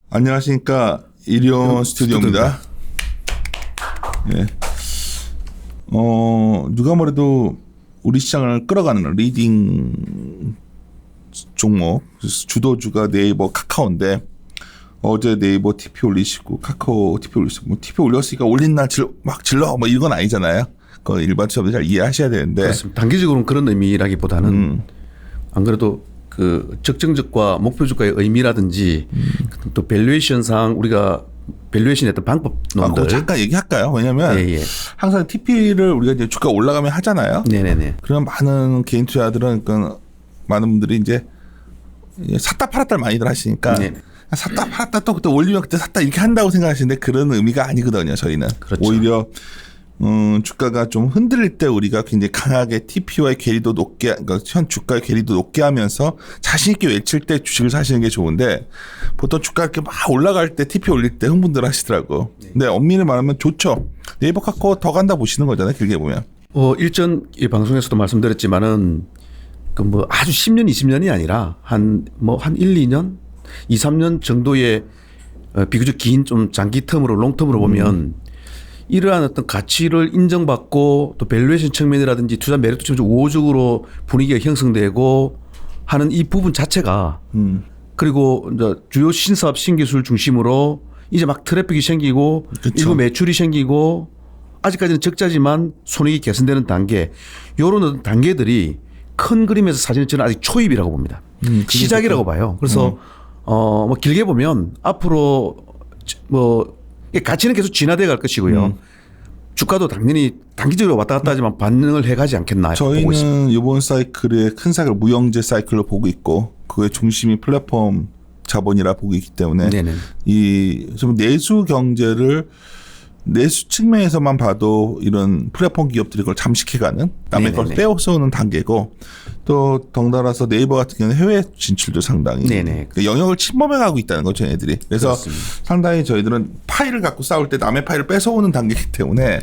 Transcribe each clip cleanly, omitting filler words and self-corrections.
안녕하십니까. 일용 스튜디오입니다. 네. 누가 뭐래도 우리 시장을 끌어가는 리딩 종목 주도주가 네이버 카카오인데 어제 네이버 TP 올리시고 카카오 TP 올리시고 뭐 TP 올렸으니까 올린 날 막 질러 뭐 이건 아니잖아요. 그 일반 투자자분들 잘 이해하셔야 되는데. 그렇습니다. 단기적으로는 그런 의미라기보다는 안 그래도 그 적정주가 목표주가의 의미라든지 또 밸류에이션상 우리가 밸류에이션 했던 방법론들 잠깐 얘기할까요? 왜냐하면 항상 TP를 우리가 이제 주가 올라가면 하잖아요. 네네네. 그러면 많은 개인 투자들은 그러니까 많은 분들이 이제 샀다 팔았다 많이들 하시니까 네네. 샀다 팔았다 또 그때 올리면 그때 샀다 이렇게 한다고 생각하시는데 그런 의미가 아니거든요. 저희는 그렇죠. 오히려 주가가 좀 흔들릴 때 우리가 굉장히 강하게 TP와의 괴리도 높게, 그러니까 현 주가의 괴리도 높게 하면서 자신 있게 외칠 때 주식을 사시는 게 좋은데 보통 주가 이렇게 막 올라갈 때 TP 올릴 때 흥분들 하시더라고. 근데 엄밀히 말하면 좋죠. 네이버 카카오 더 간다 보시는 거잖아요. 길게 보면. 일전 이 방송에서도 말씀드렸지만은 그 뭐 아주 10년, 20년이 아니라 한 1, 2년, 2, 3년 정도의 비교적 긴 좀 장기 텀으로 롱텀으로 보면 이러한 어떤 가치를 인정받고 또 밸류에이션 측면이라든지 투자 매력도 좀 우호적으로 분위기가 형성되고 하는 이 부분 자체가 그리고 이제 주요 신사업 신기술 중심으로 이제 막 트래픽이 생기고 그쵸. 일부 매출이 생기고 아직까지는 적자지만 손익이 개선되는 단계 이런 어떤 단계들이 큰 그림에서 사실은 저는 아직 초입이라고 봅니다. 시작이라고 봐요. 그래서 뭐 길게 보면 앞으로 뭐 가치는 계속 진화돼 갈 것이고요. 주가도 당연히 단기적으로 왔다 갔다 하지만 반응을 해가지 않겠나. 저희는 이번 사이클의 큰 사이클 무형제 사이클로 보고 있고 그의 중심이 플랫폼 자본이라 보고 있기 때문에 네네. 이 좀 내수 경제를 내수 측면에서만 봐도 이런 플랫폼 기업들이 그걸 잠식해가는 남의 걸 빼앗아오는 단계고 또 덩달아서 네이버 같은 경우는 해외 진출도 상당히 그 영역을 침범해가고 있다는 거죠, 얘들이. 그래서 그렇습니다. 상당히 저희들은 파일을 갖고 싸울 때 남의 파일을 뺏어오는 단계이기 때문에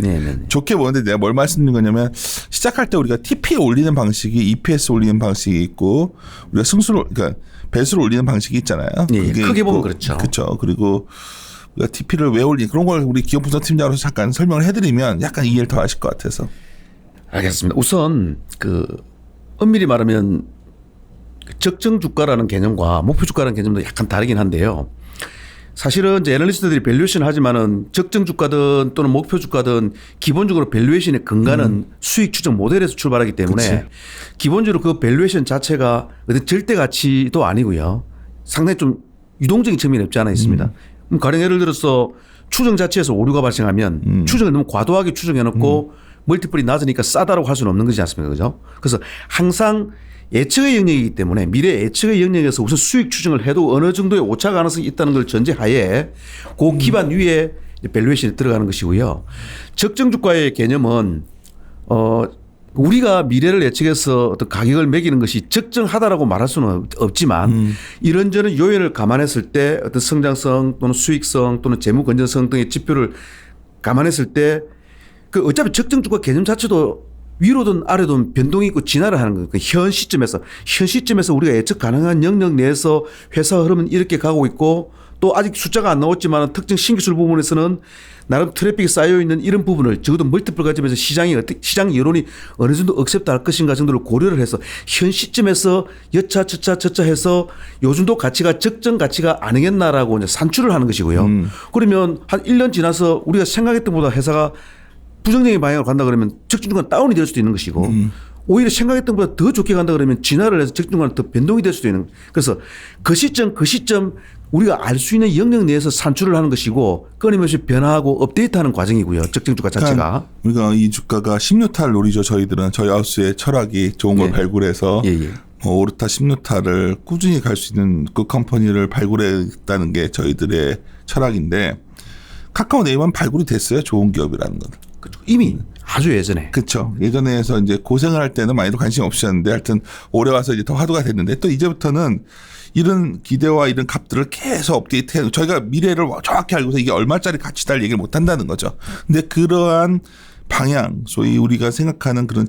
좋게 보는데 내가 뭘 말씀드린 거냐면 시작할 때 우리가 TP 올리는 방식이 EPS 올리는 방식이 있고 우리가 승수를 그러니까 배수를 올리는 방식이 있잖아요. 그게 크게 보면 그렇죠. 그렇죠. 그리고 우리가 TP를 왜 올리는 그런 걸 우리 기업 분석 팀장으로서 잠깐 설명을 해드리면 약간 이해를 더 하실 것 같아서. 알겠습니다. 우선 그 엄밀히 말하면 적정 주가라는 개념과 목표 주가라는 개념도 약간 다르긴 한데요. 사실은 이제 애널리스트들이 밸류에이션 하지만은 적정 주가든 또는 목표 주가든 기본적으로 밸류에이션의 근간은 수익 추정 모델에서 출발하기 때문에 기본적으로 그 밸류에이션 자체가 어떤 절대 가치도 아니고요. 상당히 좀 유동적인 측면이 없지 않아 있습니다. 가령 예를 들어서 추정 자체에서 오류가 발생하면 추정을 너무 과도하게 추정해놓고 멀티플이 낮으니까 싸다라고 할 수는 없는 거지 않습니까? 그죠? 그래서 항상 예측의 영역이기 때문에 미래 예측의 영역에서 우선 수익 추정을 해도 어느 정도의 오차 가능성이 있다는 걸 전제하에 그 기반 위에 밸류에이션이 들어가는 것이고요. 적정 주가의 개념은 우리가 미래를 예측해서 어떤 가격을 매기는 것이 적정하다라고 말할 수는 없지만 이런저런 요인을 감안했을 때 어떤 성장성 또는 수익성 또는 재무 건전성 등의 지표를 감안했을 때 그 어차피 적정 주가 개념 자체도 위로든 아래든 변동이 있고 진화를 하는 거예요. 현 시점에서 우리가 예측 가능한 영역 내에서 회사 흐름은 이렇게 가고 있고 또 아직 숫자가 안 나왔지만 특정 신기술 부분에서는 나름 트래픽이 쌓여 있는 이런 부분을 적어도 멀티플 가지면서 시장 여론이 어느 정도 억셉트할 것인가 정도를 고려를 해서 현 시점에서 여차 저차 해서 요 정도 가치가 적정 가치가 아니겠나라고 이제 산출을 하는 것이고요. 그러면 한 1년 지나서 우리가 생각했던 것보다 회사가 부정적인 방향으로 간다 그러면 적정 주가는 다운이 될 수도 있는 것이고 오히려 생각했던 것보다 더 좋게 간다 그러면 진화를 해서 적정 주가는 더 변동이 될 수도 있는. 그래서 그 시점 우리가 알 수 있는 영역 내에서 산출을 하는 것이고 끊임없이 변화하고 업데이트하는 과정이고요. 적정 주가 자체가. 그러니까 이 주가가 16타를 노리죠. 저희들은 저희 하우스의 철학이 좋은 걸 발굴해서 오르타 16타를 꾸준히 갈 수 있는 그 컴퍼니를 발굴했다는 게 저희들의 철학인데 카카오 네이버는 발굴이 됐어요. 좋은 기업이라는 건. 그렇죠. 이미 아주 예전에. 그렇죠. 예전에서 이제 고생을 할 때는 많이도 관심이 없으셨는데 하여튼 올해 와서 이제 더 화두가 됐는데 또 이제부터는 이런 기대와 이런 값들을 계속 업데이트해요. 저희가 미래를 정확히 알고서 이게 얼마짜리 가치다를 얘기를 못 한다는 거죠. 근데 그러한 방향, 소위 우리가 생각하는 그런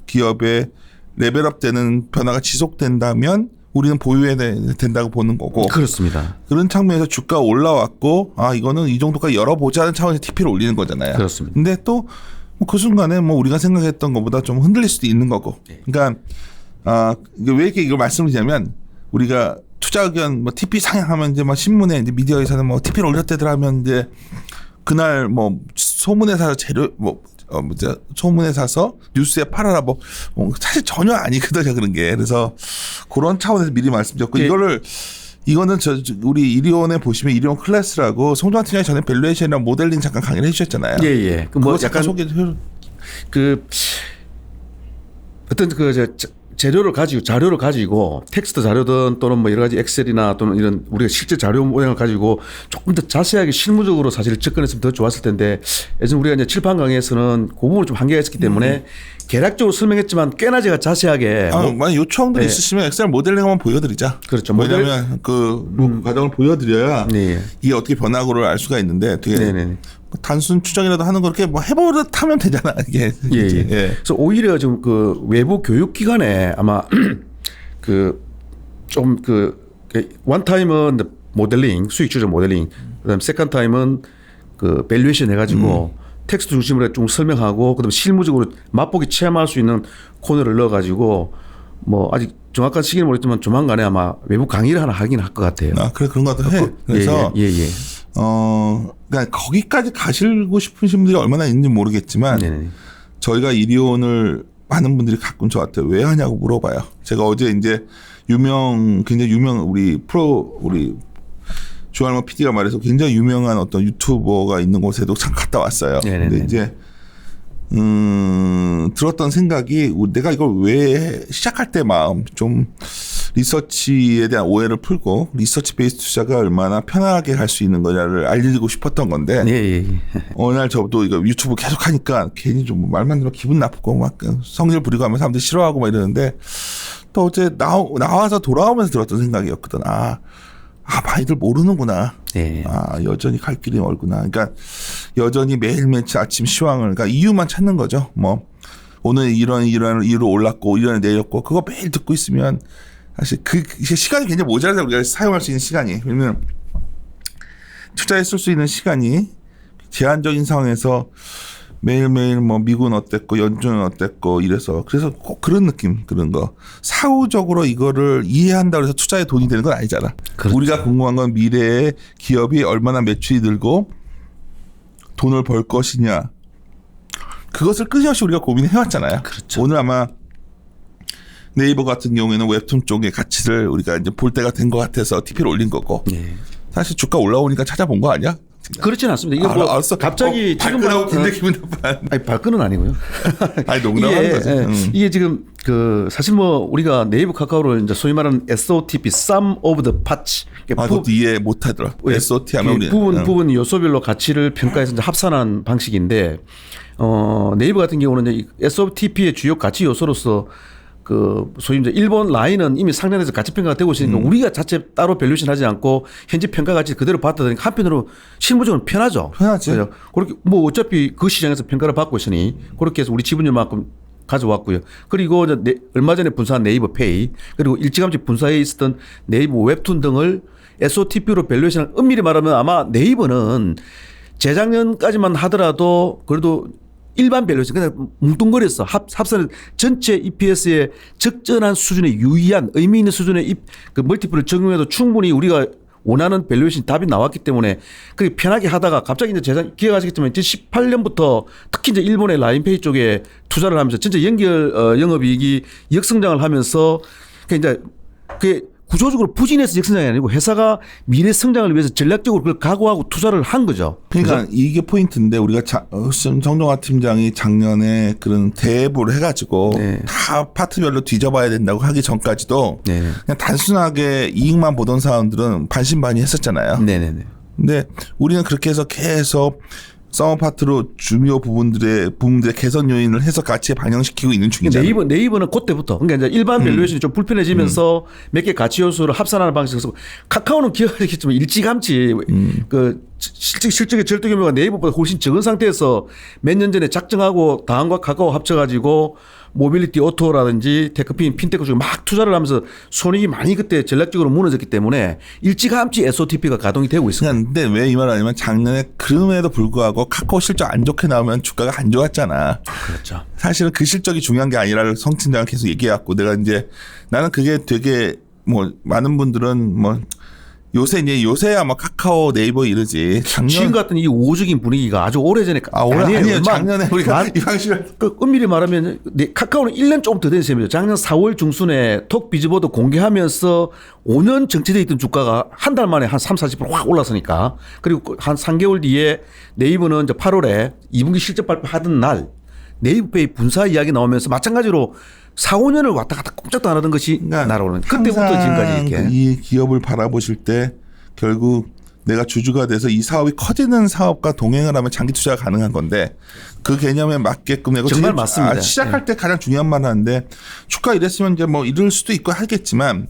기업의 레벨업되는 변화가 지속된다면 우리는 보유해야 된다고 보는 거고. 그렇습니다. 그런 측면에서 주가 올라왔고 이거는 이 정도까지 열어보자는 차원에서 TP를 올리는 거잖아요. 그렇습니다. 근데 또 그 순간에 우리가 생각했던 것보다 좀 흔들릴 수도 있는 거고. 그러니까 왜 이렇게 이걸 말씀드리냐면 우리가 투자 의견 TP 상향하면 이제 신문에 이제 미디어에서는 TP를 올렸대들 하면 이제 그날 소문에 사서 소문에 사서 뉴스에 팔아라 사실 전혀 아니거든요 그런 게. 그래서 그런 차원에서 미리 말씀드렸고 이거는 우리 이리온에 보시면 이리온 클래스라고 송정환 팀장이 전에 밸류에이션이랑 모델링 잠깐 강의를 해주셨잖아요. 예. 그거 약간 소개. 어떤 자료를 가지고 텍스트 자료든 또는 여러 가지 엑셀이나 또는 이런 우리가 실제 자료 모양을 가지고 조금 더 자세하게 실무적으로 사실 접근했으면 더 좋았을 텐데 예전 우리가 이제 칠판 강의에서는 그 부분을 좀 한계가 있었기 때문에 개략적으로 설명했지만 꽤나 제가 자세하게 만약 요청들 있으시면 엑셀 모델링 한번 보여드리자. 그렇죠. 왜냐하면 그 과정을 보여드려야 이게 어떻게 변화구를 알 수가 있는데 되게 단순 추정이라도 하는 거 이렇게 해보듯 하면 되잖아 이게. 예. 그래서 오히려 지금 그 외부 교육 기관에 아마 원타임은 모델링 수익 추정 모델링, 그다음 세컨 타임은 밸류에이션 해가지고 텍스트 중심으로 좀 설명하고 그다음 실무적으로 맛보기 체험할 수 있는 코너를 넣어가지고 아직 정확한 시기는 모르겠지만 조만간에 아마 외부 강의를 하나 하긴 할 것 같아요. 그래 그런 것 같아. 그래서 그러니까 거기까지 가시고 싶으신 분들이 얼마나 있는지 모르겠지만 저희가 이리온을 많은 분들이 가끔 저한테 왜 하냐고 물어봐요. 제가 어제 이제 굉장히 유명 우리 조할모 PD가 말해서 굉장히 유명한 어떤 유튜버가 있는 곳에도 잠깐 갔다 왔어요. 근데 이제 들었던 생각이 내가 이걸 왜 시작할 때 마음 좀 리서치에 대한 오해를 풀고 리서치 베이스 투자가 얼마나 편하게 갈 수 있는 거냐를 알리고 싶었던 건데 어느 날 저도 이거 유튜브 계속 하니까 괜히 좀 말만 들으면 기분 나쁘고 성질 부리고 하면 사람들이 싫어하고 이러는데 또 어제 나와서 돌아오면서 들었던 생각이었거든. 많이들 모르는구나. 여전히 갈 길이 멀구나. 그러니까 여전히 매일매일 아침 시황을 그러니까 이유만 찾는 거죠. 오늘 이런 이유로 올랐고 이런 내렸고 그거 매일 듣고 있으면 사실 시간이 굉장히 모자라서 우리가 사용할 수 있는 시간이. 왜냐면 투자에 쓸 수 있는 시간이 제한적인 상황에서 매일매일 미국은 어땠고 연준은 어땠고 이래서 그래서 꼭 그런 느낌 그런 거 사후적으로 이거를 이해한다고 해서 투자에 돈이 되는 건 아니잖아. 그렇죠. 우리가 궁금한 건 미래에 기업이 얼마나 매출이 늘고 돈을 벌 것이냐 그것을 끊임없이 우리가 고민해왔잖아요. 그렇죠. 오늘 아마 네이버 같은 경우에는 웹툰 쪽의 가치를 우리가 이제 볼 때가 된 것 같아서 TP를 올린 거고 사실 주가 올라오니까 찾아본 거 아니야? 그렇진 않습니다. 이거 알았어. 갑자기 발끈하고 굉장히 기분 나빠. 발끈은 아니고요. 농담하는 거지. 이게 지금 사실 우리가 네이버 카카오를 이제 소위 말하는 SOTP, Sum of the Parts. 그것도 이해 못하더라. SOT 하면 우리 부분 요소별로 가치를 평가해서 이제 합산한 방식인데 네이버 같은 경우는 이제 SOTP의 주요 가치 요소로서 소위 이제 일본 라인은 이미 상장돼서 가치 평가가 되고 있으니까 우리가 자체 따로 밸류에이션 하지 않고 현재 평가 가치 그대로 받아들이니까 한편으로 실무적으로 편하죠. 편하지. 그렇죠? 그렇게 어차피 그 시장에서 평가를 받고 있으니 그렇게 해서 우리 지분율만큼 가져왔고요. 그리고 얼마 전에 분사한 네이버 페이 그리고 일찌감치 분사해 있었던 네이버 웹툰 등을 SOTP로 밸류에이션을 엄밀히 말하면 아마 네이버는 재작년까지만 하더라도 그래도 일반 밸류에이션 그냥 뭉뚱거렸어. 합산은 전체 EPS의 적절한 수준의 유의한 의미 있는 수준의 그 멀티플을 적용해도 충분히 우리가 원하는 밸류에이션 답이 나왔기 때문에 그렇게 편하게 하다가 갑자기 이제 기억하시겠지만 2018년부터 특히 이제 일본의 라인페이 쪽에 투자를 하면서 진짜 연결 영업이익이 역성장을 하면서 이제 그게 구조적으로 부진해서 역성장이 아니고 회사가 미래 성장을 위해서 전략적으로 그걸 각오하고 투자를 한 거죠. 그러니까 이게 포인트인데 우리가 정종화 팀장이 작년에 그런 대부를 해가지고 다 파트별로 뒤져봐야 된다고 하기 전까지도 그냥 단순하게 이익만 보던 사람들은 반신반의했었잖아요. 근데 우리는 그렇게 해서 계속 서머파트로 중요 부분들의 개선 요인을 해서 가치에 반영시키고 있는 중이잖아요. 네이버는 그때부터 그러니까 이제 일반 밸류에이션이 좀 불편해지면서 몇 개 가치 요소를 합산하는 방식으로 카카오는 기억하겠지만 일찌감치 실적의 절대 규모가 네이버보다 훨씬 적은 상태에서 몇 년 전에 작정하고 다음과 카카오 합쳐가지고 모빌리티 오토라든지 테크핀, 핀테크 쪽에 막 투자를 하면서 손익이 많이 그때 전략적으로 무너졌기 때문에 일찌감치 SOTP가 가동이 되고 있습니다. 근데 왜 이 말을 하냐면 작년에 그럼에도 불구하고 카카오 실적 안 좋게 나오면 주가가 안 좋았잖아. 그렇죠. 사실은 그 실적이 중요한 게 아니라를 성 팀장은 계속 얘기해왔고 내가 이제 나는 그게 되게 뭐 많은 분들은 뭐 요새야 뭐 카카오 네이버 이러지. 지금 같은 이 우호적인 분위기가 아주 오래전에 아니에요. 작년에 우리가 이 방식을 엄밀히 말하면 카카오는 1년 조금 더 된 셈이죠. 작년 4월 중순에 톡 비즈보드 공개하면서 5년 정체돼 있던 주가가 한 달 만에 한 30-40% 확 올랐으니까. 그리고 한 3개월 뒤에 네이버는 이제 8월에 2분기 실적 발표하던 날 네이버페이 분사 이야기 나오면서 마찬가지로 4-5년을 왔다 갔다 꼼짝도 안 하던 것이 날아오는. 그때부터 지금까지 이렇게. 이 기업을 바라보실 때 결국 내가 주주가 돼서 이 사업이 커지는 사업과 동행을 하면 장기 투자가 가능한 건데 그 개념에 맞게끔 내가 정말 맞습니다. 시작할 때 가장 중요한 말을 하는데 주가 이랬으면 이제 뭐 이럴 수도 있고 하겠지만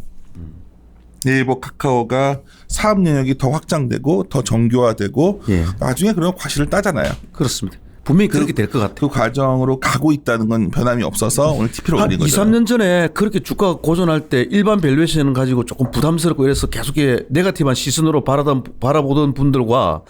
네이버 카카오가 사업 영역이 더 확장되고 더 정교화되고 나중에 그런 과실을 따잖아요. 그렇습니다. 분명히 그렇게 될 것 같아요. 그 과정으로 가고 있다는 건 변함이 없어서 오늘 TP를 올린 거죠. 2-3년 전에 그렇게 주가가 고전할 때 일반 밸류에이션을 가지고 조금 부담스럽고 이래서 계속 네거티브한 시선으로 바라보던 분들과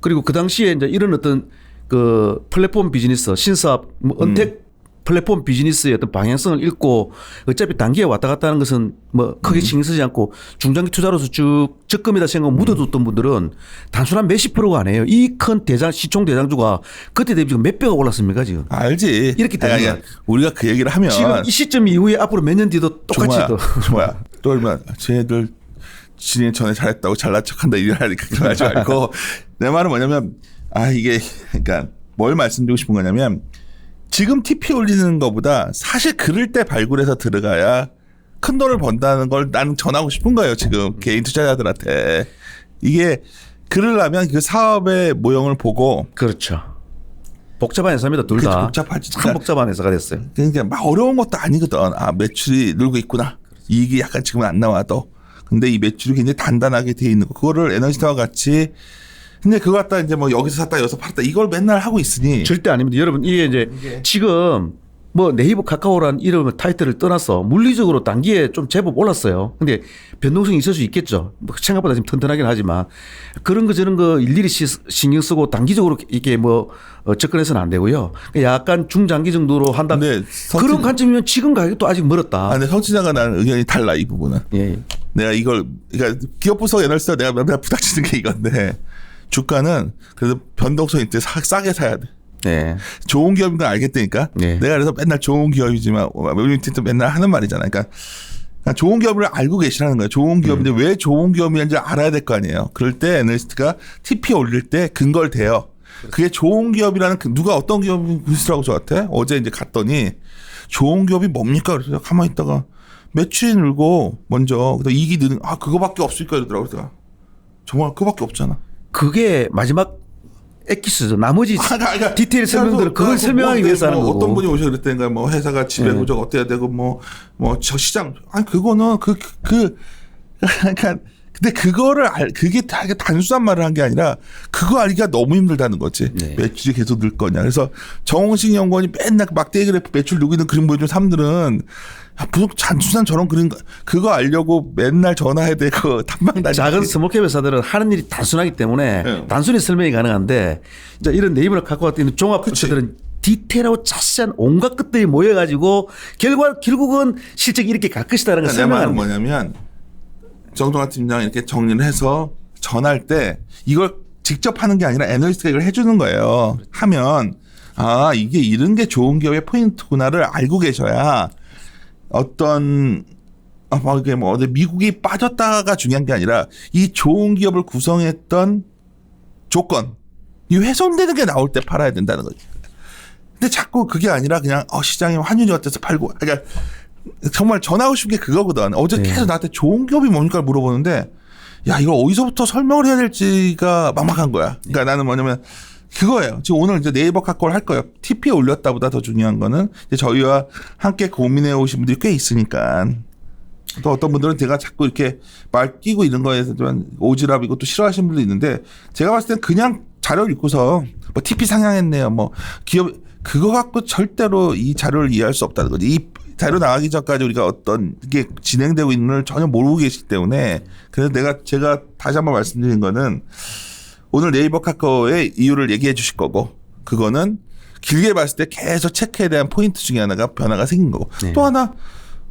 그리고 그 당시에 이제 이런 어떤 그 플랫폼 비즈니스 신사업 은택 플랫폼 비즈니스의 어떤 방향성을 읽고 어차피 단기에 왔다 갔다 하는 것은 뭐 크게 신경 쓰지 않고 중장기 투자로서 쭉 적금에다 생각 묻어뒀던 분들은 단순한 몇십 프로가 아니에요. 이 큰 시총 대장주가 그때 대비 지금 몇 배가 올랐습니까 지금? 알지. 이렇게 되면 우리가 그 얘기를 하면 지금 이 시점 이후에 앞으로 몇 년 뒤도 똑같이 또 얼마 쟤들 지인 전에 잘했다고 잘난 척한다 이러니까 그러지 말고 내 말은 뭐냐면 이게 그러니까 뭘 말씀드리고 싶은 거냐면 지금 TP 올리는 것보다 사실 그럴 때 발굴해서 들어가야 큰 돈을 번다는 걸 나는 전하고 싶은 거예요. 지금 개인 투자자들한테. 이게 그러려면 그 사업의 모형을 보고. 그렇죠. 복잡한 회사입니다. 둘 다. 복잡하지. 참 복잡한 회사가 됐어요. 그러니까 막 어려운 것도 아니거든. 매출이 늘고 있구나. 이익이 약간 지금은 안 나와도. 근데 이 매출이 굉장히 단단하게 돼 있는 거. 그거를 에너지타와 같이 근데 그거 갖다 이제 뭐 여기서 샀다 여기서 팔았다 이걸 맨날 하고 있으니 절대 아닙니다. 여러분 이게 이제 지금 뭐 네이버 카카오라는 이름을 타이틀을 떠나서 물리적으로 단기에 좀 제법 올랐어요. 근데 변동성이 있을 수 있겠죠. 뭐 생각보다 지금 튼튼하긴 하지만 그런 거 저런 거 일일이 신경 쓰고 단기적으로 이게 뭐 접근해서는 안 되고요. 약간 중장기 정도로 한다. 그런 관점이면 지금 가격도 아직 멀었다. 근데 성취자가 나는 의견이 달라 이 부분은. 내가 이걸 그러니까 기업 부서 애널리스트가 내가 맨날 부닥치는 게 이건데. 주가는 그래도 변동성 있을 때 싸게 사야 돼. 네. 좋은 기업인 걸 알겠다니까. 내가 그래서 맨날 좋은 기업이지만 웰링턴도 맨날 하는 말이잖아. 그러니까 좋은 기업을 알고 계시라는 거예요. 좋은 기업인데 왜 좋은 기업인지 알아야 될 거 아니에요. 그럴 때 애널리스트가 TP 올릴 때 근거를 대요. 그게 좋은 기업이라는 누가 어떤 기업이 글쓰라고 저한테 어제 이제 갔더니 좋은 기업이 뭡니까? 그래서 가만히 있다가 매출이 늘고 먼저 이익이 느는 그거밖에 없을까 이러더라고요. 그래서 정말 그거밖에 없잖아. 그게 마지막 엑기스죠. 나머지 디테일 설명들은 그걸 설명하기 위해서 하는 거고. 어떤 분이 오셔 그랬다니까 뭐 회사가 지배 구조가 어때야 되고 뭐 저 시장 그거는 그러니까 근데 그거를 그게 되게 단순한 말을 한 게 아니라 그거 알기가 너무 힘들다는 거지. 매출이 계속 늘 거냐. 그래서 정홍식 연구원이 맨날 막대기 그래프 매출 누구 있는 그림 보여주는 사람들은 무슨 단순한 저런 그림 그거 알려고 맨날 전화해야 되고 탐방다니고. 작은 스몰캡 회사들은 하는 일이 단순하기 때문에 단순히 설명이 가능한데 이런 네이버나 카카오 같은 종합 회사들은 디테일하고 자세한 온갖 것들이 모여가지고 결국은 실적이 이렇게 갈 것이다라는 걸 설명하는 거예요. 내 말은 뭐냐면 정동환 팀장이 이렇게 정리를 해서 전할 때 이걸 직접 하는 게 아니라 애널리스트가 이걸 해주는 거예요. 하면 이게 이런 게 좋은 기업의 포인트구나를 알고 계셔야 어떤 이게 뭐 미국이 빠졌다가 중요한 게 아니라 이 좋은 기업을 구성했던 조건 이 훼손되는 게 나올 때 팔아야 된다는 거죠. 근데 자꾸 그게 아니라 그냥 시장에 환율이 어때서 팔고 그러니까 정말 전하고 싶은 게 그거거든. 어제 계속 나한테 좋은 기업이 뭡니까 물어보는데 야 이걸 어디서부터 설명을 해야 될지가 막막한 거야. 그러니까 나는 뭐냐면 그거예요. 지금 오늘 이제 네이버 카카오를 할 거예요. TP에 올렸다보다 더 중요한 거는 이제 저희와 함께 고민해 오신 분들이 꽤 있으니까 또 어떤 분들은 제가 자꾸 이렇게 말 끼고 이런 거에서 좀 오지랖이고 또 싫어하시는 분도 있는데 제가 봤을 땐 그냥 자료를 읽고서 뭐 TP 상향했네요. 뭐 기업 그거 갖고 절대로 이 자료를 이해할 수 없다는 거지. 이 자료 나가기 전까지 우리가 어떤 게 진행되고 있는 걸 전혀 모르고 계시기 때문에 그래서 제가 다시 한번 말씀드린 거는 오늘 네이버 카카오의 이유를 얘기해 주실 거고 그거는 길게 봤을 때 계속 체크에 대한 포인트 중에 하나가 변화가 생긴 거고 네. 또 하나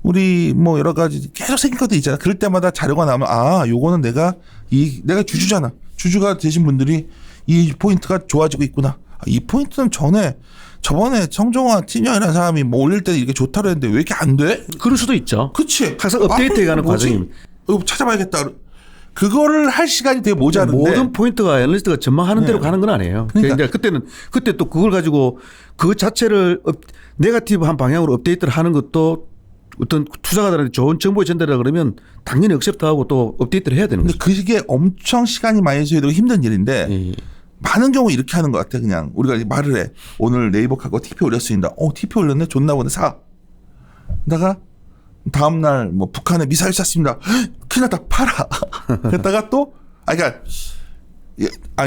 우리 뭐 여러 가지 계속 생긴 것도 있잖아. 그럴 때마다 자료가 나오면 요거는 내가 주주잖아. 주주가 되신 분들이 이 포인트가 좋아지고 있구나. 이 포인트는 저번에 정종화 팀장이라는 사람이 뭐 올릴 때 이렇게 좋다고 했는데 왜 이렇게 안 돼? 그럴 수도 있죠. 그치. 항상 업데이트해가는 과정입니다. 찾아봐야겠다. 그거를 할 시간이 되게 모자른데 모든 포인트가 애널리스트가 전망하는 대로 가는 건 아니에요. 그러니까 그때 또 그걸 가지고 그 자체를 네거티브한 방향으로 업데이트를 하는 것도 어떤 투자가들한테 좋은 정보의 전달이라 그러면 당연히 억셉트하고 또 업데이트를 해야 되는 근데 거죠. 그게 엄청 시간이 많이 소요되고 힘든 일인데 많은 경우 이렇게 하는 것 같아. 그냥 우리가 말을 해. 오늘 네이버 카카오 TP 올렸습니다. TP 올렸네. 좋나 보네. 사. 그러다가 다음날 뭐 북한에 미사일 쐈습니다. 큰일 났다. 팔아. 그랬다가 또 그러니까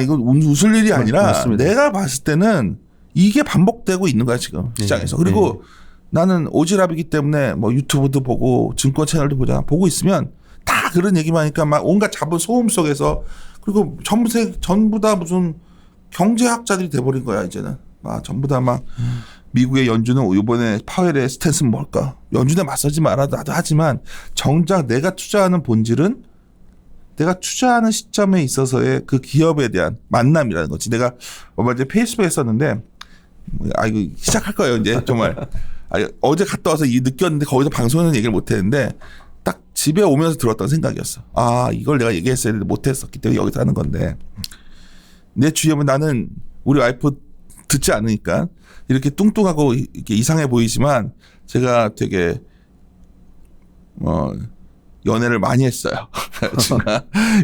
이건 웃을 일이 아니라 맞습니다. 내가 봤을 때는 이게 반복되고 있는 거야 지금 시장에서. 그리고 나는 오지랖이기 때문에 뭐 유튜브도 보고 증권 채널도 보고 있으면 다 그런 얘기만 하니까 막 온갖 자본 소음 속에서 그리고 전부 다 무슨 경제학자들이 돼버린 거야 이제는. 전부 다 막 미국의 연준은 이번에 파웰의 스탠스는 뭘까? 연준에 맞서지 말아도 나도 하지만 정작 내가 투자하는 본질은 내가 투자하는 시점에 있어서의 그 기업에 대한 만남이라는 거지. 내가 얼마 전에 페이스북에 썼는데 이거 시작할 거예요 이제 정말. 어제 갔다 와서 느꼈는데 거기서 방송에는 얘기를 못 했는데 딱 집에 오면서 들었던 생각이었어. 이걸 내가 얘기했어야 되는데 못 했었기 때문에 여기서 하는 건데 내 주위에 나는 우리 와이프 듣지 않으니까 이렇게 뚱뚱하고 이렇게 이상해 보이지만 제가 되게 연애를 많이 했어요.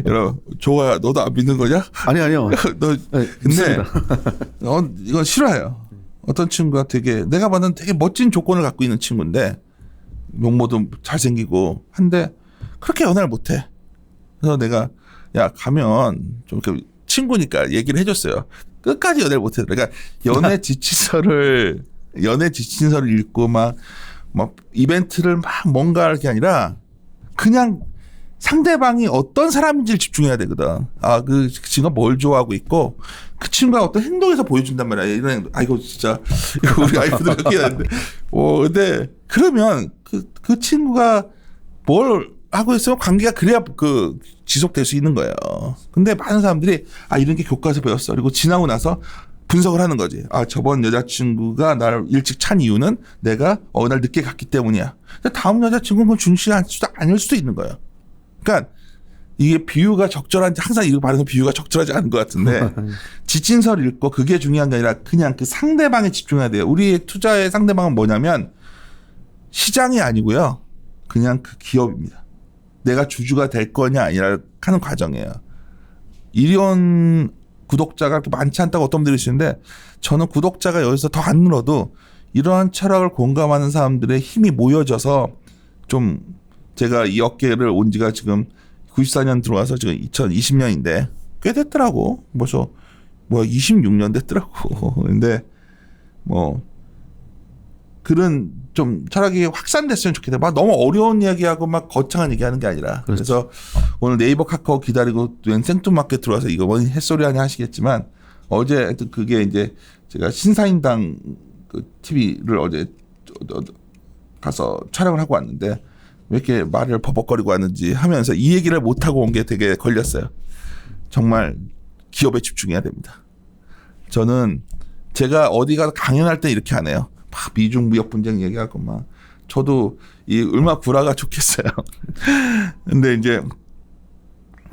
여러분 좋아요. 너도 안 믿는 거냐? 아니요. 근데 이건 싫어요. 어떤 친구가 내가 봐는 되게 멋진 조건을 갖고 있는 친구인데 용모도 잘생기고 한데 그렇게 연애를 못해. 그래서 내가 가면 좀 이렇게 친구니까 얘기를 해줬어요. 끝까지 연애를 못해. 그러니까 연애 지침서를 읽고 막 이벤트를 막 뭔가 할 게 아니라 그냥 상대방이 어떤 사람인지를 집중해야 되거든. 그 친구가 뭘 좋아하고 있고 그 친구가 어떤 행동에서 보여준단 말이야. 이런 행동. 이거 진짜 이거 우리 아이들도 그렇게 하는데. 근데 그러면 그 친구가 뭘 하고 있으면 관계가 그래야 지속될 수 있는 거예요. 근데 많은 사람들이 이런 게 교과서 배웠어. 그리고 지나고 나서 분석을 하는 거지. 저번 여자친구가 나를 일찍 찬 이유는 내가 어느 날 늦게 갔기 때문이야. 근데 다음 여자친구는 그걸 중시할 수도 아닐 수도 있는 거예요. 그러니까 이게 비유가 적절한지 항상 이거 말하는 비유가 적절하지 않은 것 같은데 지침서를 읽고 그게 중요한 게 아니라 그냥 그 상대방에 집중해야 돼요. 우리의 투자의 상대방은 뭐냐면 시장이 아니고요. 그냥 그 기업입니다. 내가 주주가 될 거냐 아니라 하는 과정이에요. 이런 구독자가 그렇게 많지 않다고 어떤 분들이 있는데 저는 구독자가 여기서 더 안 늘어도 이러한 철학을 공감하는 사람들의 힘이 모여져서 좀 제가 이 업계를 온 지가 지금 94년 들어와서 지금 2020년인데 꽤 됐더라고. 벌써 26년 됐더라고. 근데 그런 좀 철학이 확산됐으면 좋겠다. 너무 어려운 이야기하고 막 거창한 얘기하는 게 아니라. 그래서 오늘 네이버 카카오 기다리고 생뚱맞게 들어와서 이거 뭔 햇소리 하냐 하시겠지만 어제 그게 이제 제가 신사임당 TV를 어제 가서 촬영을 하고 왔는데 왜 이렇게 말을 버벅거리고 왔는지 하면서 이 얘기를 못하고 온 게 되게 걸렸어요. 정말 기업에 집중해야 됩니다. 저는 제가 어디 가서 강연할 때 이렇게 안 해요. 막 미중 무역 분쟁 얘기하고 막 저도 얼마나 구라가 좋겠어요. 근데 이제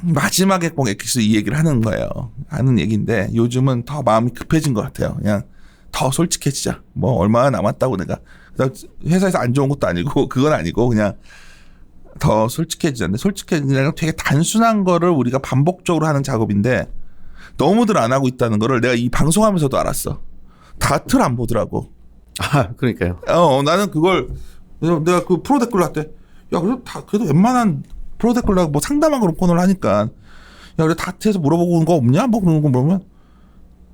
마지막에 꼭 엑기스 이 얘기를 하는 거예요. 하는 얘기인데 요즘은 더 마음이 급해진 것 같아요. 그냥 더 솔직해지자. 얼마나 남았다고 내가 회사에서 안 좋은 것도 아니고 그건 아니고 그냥 더 솔직해지는데 솔직해지는 건 되게 단순한 거를 우리가 반복적으로 하는 작업인데 너무들 안 하고 있다는 거를 내가 이 방송하면서도 알았어. 다들 안 보더라고. 그러니까요. 나는 그걸 내가 그 프로 댓글로 할 때 그래도 웬만한 프로 댓글로 상담한 그런 코너를 하니까 그래 다트에서 물어보고 온 거 없냐? 그런 거 물으면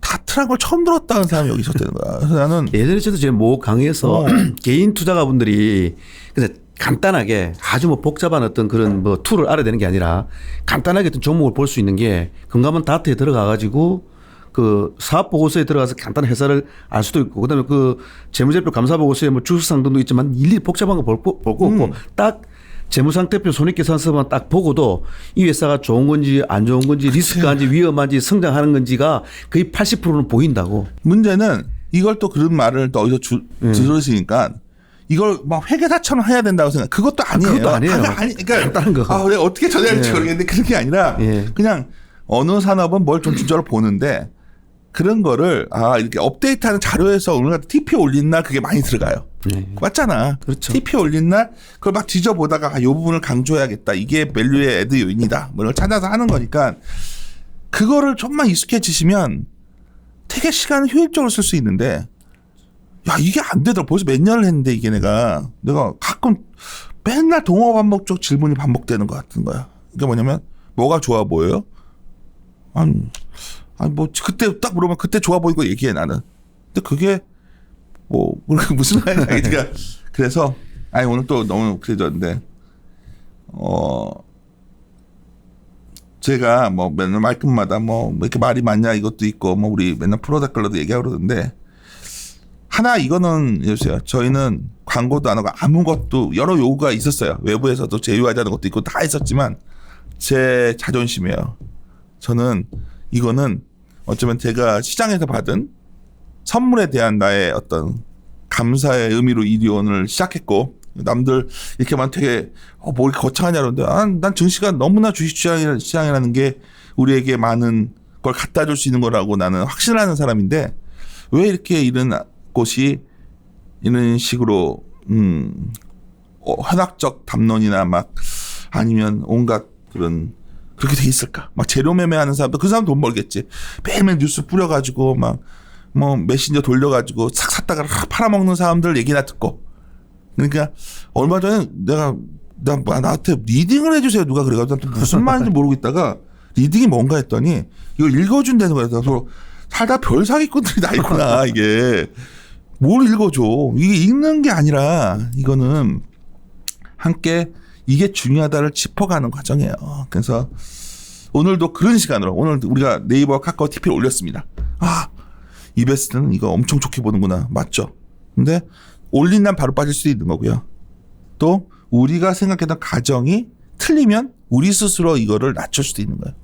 다트란 걸 처음 들었다는 사람이 여기 있었다는 거야. 그래서 나는 예전에 저도 제 모 강의에서 개인 투자가분들이 그래서 간단하게 아주 뭐 복잡한 어떤 그런 뭐 툴을 알아야 되는 게 아니라 간단하게 어떤 종목을 볼 수 있는 게 금감원 다트에 들어가 가지고 그 사업 보고서에 들어가서 간단한 회사를 알 수도 있고 그다음에 그 재무제표 감사 보고서에 뭐 주식상등도 있지만 일일이 복잡한 거 볼 거 없고 딱 재무상태표 손익계산서만 딱 보고도 이 회사가 좋은 건지 안 좋은 건지 리스크한지 위험한지 성장하는 건지가 거의 80%는 보인다고. 문제는 이걸 또 그런 말을 또 어디서 들으시니까 이걸 막 회계사처럼 해야 된다고 생각. 그것도 아니에요. 그것도 아니에요. 그러니까 간단한 거. 내가 어떻게 전해야 할지 모르겠는데 그런 게 아니라 그냥 어느 산업은 뭘 좀 주저로 보는데 그런 거를 이렇게 업데이트하는 자료에서 오늘 같은 TP 올린 날 그게 많이 들어가요. 맞잖아. 그렇죠. TP 올린 날 그걸 막 뒤져보다가 이 부분을 강조해야겠다. 이게 밸류의 애드 요인이다. 뭐 이걸 찾아서 하는 거니까 그거를 좀만 익숙해지시면 되게 시간을 효율적으로 쓸 수 있는데 야 이게 안 되더라. 벌써 몇 년을 했는데 이게 내가 가끔 맨날 동어 반복적 질문이 반복되는 것 같은 거야. 이게 뭐냐면 뭐가 좋아 보여요? 아니 뭐 그때 딱 물어보면 그때 좋아 보이고 얘기해 나는. 근데 그게 뭐 무슨 말이야? 그래서 오늘 또 너무 그래졌는데 제가 뭐 맨날 말끝마다 뭐 이렇게 말이 많냐 이것도 있고 뭐 우리 맨날 프로다클러도 얘기하고 그러는데 하나 이거는 해주세요. 저희는 광고도 안 하고 아무것도 여러 요구가 있었어요. 외부에서도 제휴하자는 것도 있고 다 있었지만 제 자존심이에요. 저는 이거는 어쩌면 제가 시장에서 받은 선물에 대한 나의 어떤 감사의 의미로 이리온을 시작했고 남들 이렇게만 되게 뭐 이렇게 거창하냐 그러는데 난 증시가 너무나 주식시장이라는 게 우리에게 많은 걸 갖다 줄 수 있는 거라고 나는 확신하는 사람인데 왜 이렇게 이런 곳이 이런 식으로 현학적 담론이나 막 아니면 온갖 그런 그렇게 돼 있을까? 막 재료 매매하는 사람도 그 사람 돈 벌겠지. 매일매일 뉴스 뿌려가지고 막 뭐 메신저 돌려가지고 싹 샀다가 팔아먹는 사람들 얘기나 듣고. 그러니까 얼마 전에 나한테 리딩을 해주세요 누가 그래가지고 나한테 무슨 말인지 모르고 있다가 리딩이 뭔가 했더니 이걸 읽어준다는 거야. 그래서 살다 별 사기꾼들이 다 있구나 이게. 뭘 읽어줘. 이게 읽는 게 아니라 이거는 함께 이게 중요하다를 짚어가는 과정이에요. 그래서 오늘도 그런 시간으로 오늘 우리가 네이버 카카오 TP를 올렸습니다. 이베스트는 이거 엄청 좋게 보는구나. 맞죠? 근데 올린 날 바로 빠질 수도 있는 거고요. 또 우리가 생각했던 가정이 틀리면 우리 스스로 이거를 낮출 수도 있는 거예요.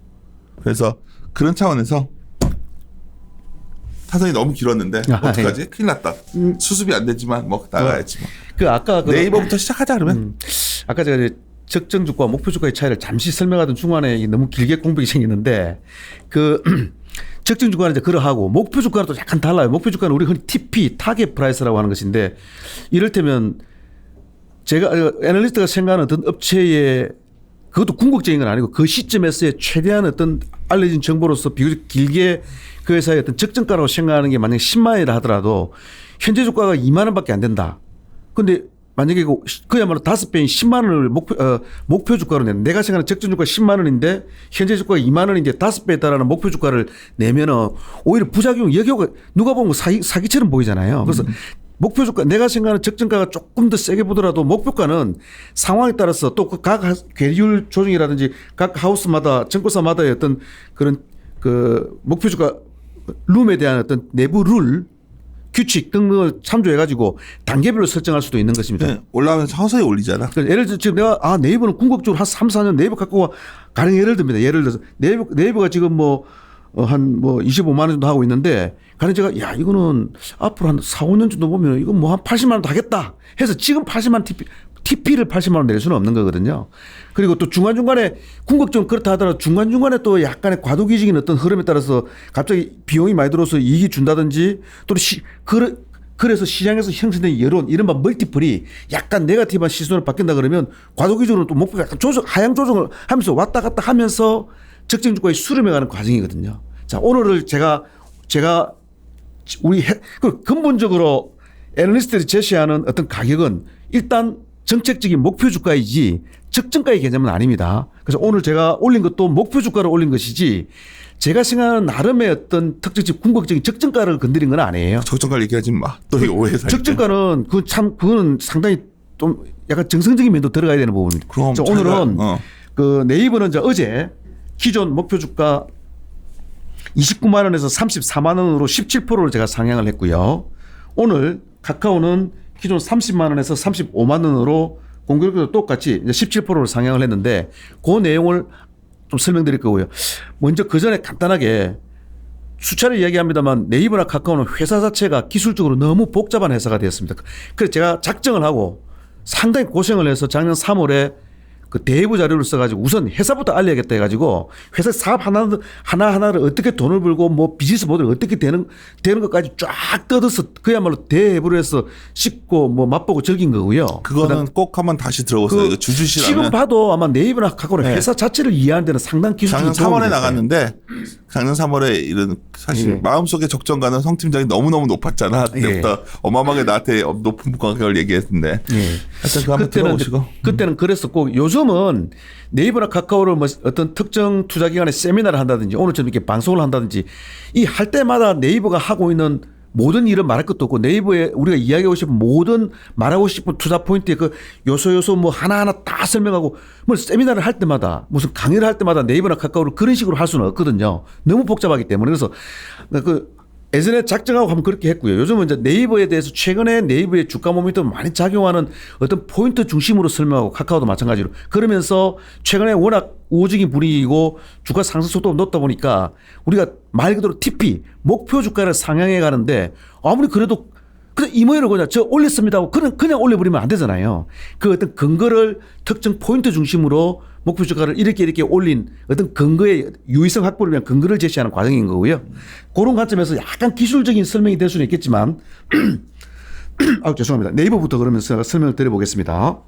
그래서 그런 차원에서 타선이 너무 길었는데 어떡하지? 큰일 났다. 수습이 안 되지만 뭐 나가야지 뭐. 아까 네이버부터 시작하자 그러면. 아까 제가 이제 적정 주가 목표 주가의 차이를 잠시 설명하던 중간에 너무 길게 공백이 생기는데 그 적정 주가는 이제 그러하고 목표 주가는 또 약간 달라요. 목표 주가는 우리 흔히 TP 타겟 프라이스라고 하는 것인데 이를테면 제가 애널리스트가 생각하는 어떤 업체의 그것도 궁극적인 건 아니고 그 시점에서의 최대한 어떤 알려진 정보로서 비교적 길게 그 회사의 어떤 적정가라고 생각하는 게 만약에 10만 원이라 하더라도 현재 주가가 2만 원밖에 안 된다. 근데 만약에 그야말로 5배인 10만 원을 목표 주가로 내는 내가 생각하는 적정 주가 10만 원인데 현재 주가가 2만 원인데 5배에 달하는 목표 주가를 내면은 오히려 부작용 여기가 누가 보면 사기처럼 보이잖아요. 그래서 목표 주가 내가 생각하는 적정가가 조금 더 세게 보더라도 목표가는 상황에 따라서 또 각 계율 조정이라든지 각 하우스마다 증권사마다의 어떤 그런 그 목표 주가 룸에 대한 어떤 내부 룰 규칙 등을 참조해가지고 단계별로 설정할 수도 있는 것입니다. 네, 올라오면 서서히 올리잖아. 예를 들어 지금 내가 네이버는 궁극적으로 한 3, 4년 네이버 갖고 가령 예를 듭니다. 예를 들어서 네이버가 지금 한 25만 원 정도 하고 있는데 가령 제가 이거는 앞으로 한 4, 5년 정도 보면 이건 뭐 한 80만 원도 하겠다 해서 지금 80만 TP를 80만 원 낼 수는 없는 거거든요. 그리고 또 중간중간에 궁극적으로 그렇다 하더라도 중간중간에 또 약간의 과도기적인 어떤 흐름에 따라서 갑자기 비용이 많이 들어서 이익이 준다든지 또 그래서 시장에서 형성된 여론 이른바 멀티플이 약간 네거티브한 시선으로 바뀐다 그러면 과도기적으로 또 목표가 약간 하향 조정을 하면서 왔다 갔다 하면서 적정 주가에 수렴해 가는 과정이거든요. 자, 오늘을 제가 근본적으로 애널리스트들이 제시하는 어떤 가격은 일단 정책적인 목표 주가이지 적정가의 개념은 아닙니다. 그래서 오늘 제가 올린 것도 목표 주가를 올린 것이지 제가 생각하는 나름의 어떤 특정적 궁극적인 적정가를 건드린 건 아니에요. 적정가를 얘기하지 마. 또 이거 오해사. 적정가는 그거는 상당히 좀 약간 정성적인 면도 들어가야 되는 부분입니다. 그럼 오늘은 그 네이버는 이제 어제 기존 목표 주가 29만 원에서 34만 원으로 17%를 제가 상향을 했고요. 오늘 카카오는 기존 30만 원에서 35만 원으로 공교롭게도 똑같이 이제 17%를 상향을 했는데 그 내용을 좀 설명드릴 거고요. 먼저 그 전에 간단하게 수차례 이야기합니다만 네이버나 카카오는 회사 자체가 기술적으로 너무 복잡한 회사가 되었습니다. 그래서 제가 작정을 하고 상당히 고생을 해서 작년 3월에 그 대부 자료를 써가지고 우선 회사부터 알려야겠다 해가지고 회사 사업 하나하나를 어떻게 돈을 벌고 뭐 비즈니스 모델이 어떻게 되는 것까지 쫙 뜯어서 그야말로 대부로 해서 씹고 뭐 맛보고 즐긴 거고요. 그거는 꼭 한번 다시 들어보세요. 주주시라면. 지금 봐도 아마 네이버나 카카오는 회사 자체를 이해하는 데는 상당 기술적인 작년 3월에 나갔는데 작년 3월에 이런 사실 마음속에 적정가는 성 팀장이 너무너무 높았잖아. 그때부터 어마어마하게 나한테 높은 가격을 얘기했는데 하여튼 그거 한번 들어보시고. 그때는 그랬었고 요즘은 네이버나 카카오를 뭐 어떤 특정 투자기관에 세미나를 한다든지 오늘처럼 이렇게 방송을 한다든지 이 할 때마다 네이버가 하고 있는 모든 일은 말할 것도 없고 네이버에 우리가 이야기하고 싶은 모든 말하고 싶은 투자 포인트의 그 요소 뭐 하나하나 다 설명하고 뭐 세미나를 할 때마다 무슨 강의를 할 때마다 네이버나 카카오를 그런 식으로 할 수는 없거든요. 너무 복잡하기 때문에. 그래서 그 예전에 작정하고 하면 그렇게 했고요. 요즘은 이제 네이버에 대해서 최근에 네이버의 주가 모멘텀 많이 작용하는 어떤 포인트 중심으로 설명하고 카카오도 마찬가지로 그러면서 최근에 워낙 우호적인 분위기고 주가 상승 속도가 높다 보니까 우리가 말 그대로 TP 목표 주가를 상향해 가는데 아무리 그래도 그냥 이모이를 그냥 저 올렸습니다 하고 그냥 올려버리면 안 되잖아요. 그 어떤 근거를 특정 포인트 중심으로 목표 주가를 이렇게 올린 어떤 근거의 유의성 확보를 위한 근거를 제시하는 과정인 거고요. 그런 관점에서 약간 기술적인 설명이 될 수는 있겠지만 죄송합니다. 네이버부터 그러면서 설명을 드려보겠습니다.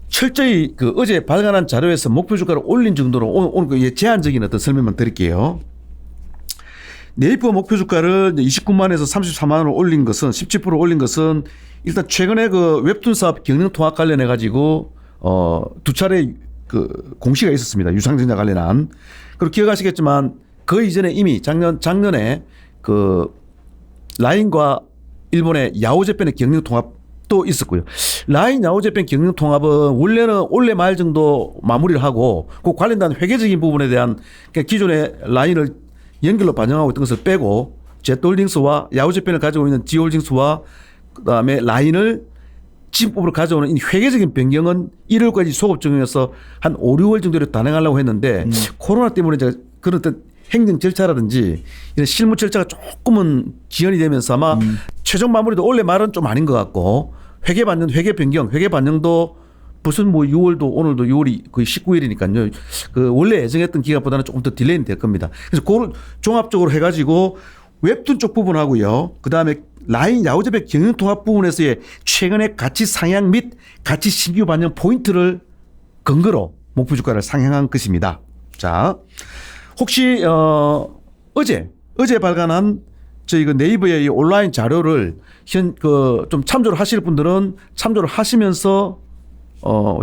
철저히 그 어제 발간한 자료에서 목표 주가를 올린 정도로 오늘 제한적인 어떤 설명만 드릴게요. 네이버 목표 주가를 29만에서 34만 원을 올린 것은 17% 올린 것은 일단 최근에 그 웹툰 사업 경영 통합 관련해 가지고 두 차례 그 공시가 있었습니다. 유상증자 관련한. 그리고 기억하시겠지만 그 이전에 이미 작년에 그 라인과 일본의 야오제펜의 경영 통합도 있었고요. 라인 야오제펜 경영 통합은 원래는 올해 말 정도 마무리를 하고 그 관련된 회계적인 부분에 대한 그러니까 기존의 라인을 연결로 반영하고 있던 것을 빼고 제트홀딩스와 야오제펜을 가지고 있는 지홀딩스와 그다음에 라인을 지분법으로 가져오는 이 회계적인 변경은 1월까지 소급 적용해서 한 5, 6월 정도로 단행하려고 했는데 코로나 때문에 이제 그런 어떤 행정 절차라든지 이런 실무 절차가 조금은 지연이 되면서 아마 최종 마무리도 올해 말은 좀 아닌 것 같고 회계 변경, 회계 반영도 무슨 뭐 6월도 오늘도 6월이 거의 19일이니까요. 그 원래 예정했던 기간보다는 조금 더 딜레이는 될 겁니다. 그래서 그걸 종합적으로 해가지고 웹툰 쪽 부분하고요. 그 다음에 라인 야후제백 경영 통합 부분에서의 최근의 가치 상향 및 가치 신규 반영 포인트를 근거로 목표 주가를 상향한 것입니다. 자, 혹시 어제 발간한 저희 그 네이버의 이 온라인 자료를 좀 참조를 하실 분들은 참조를 하시면서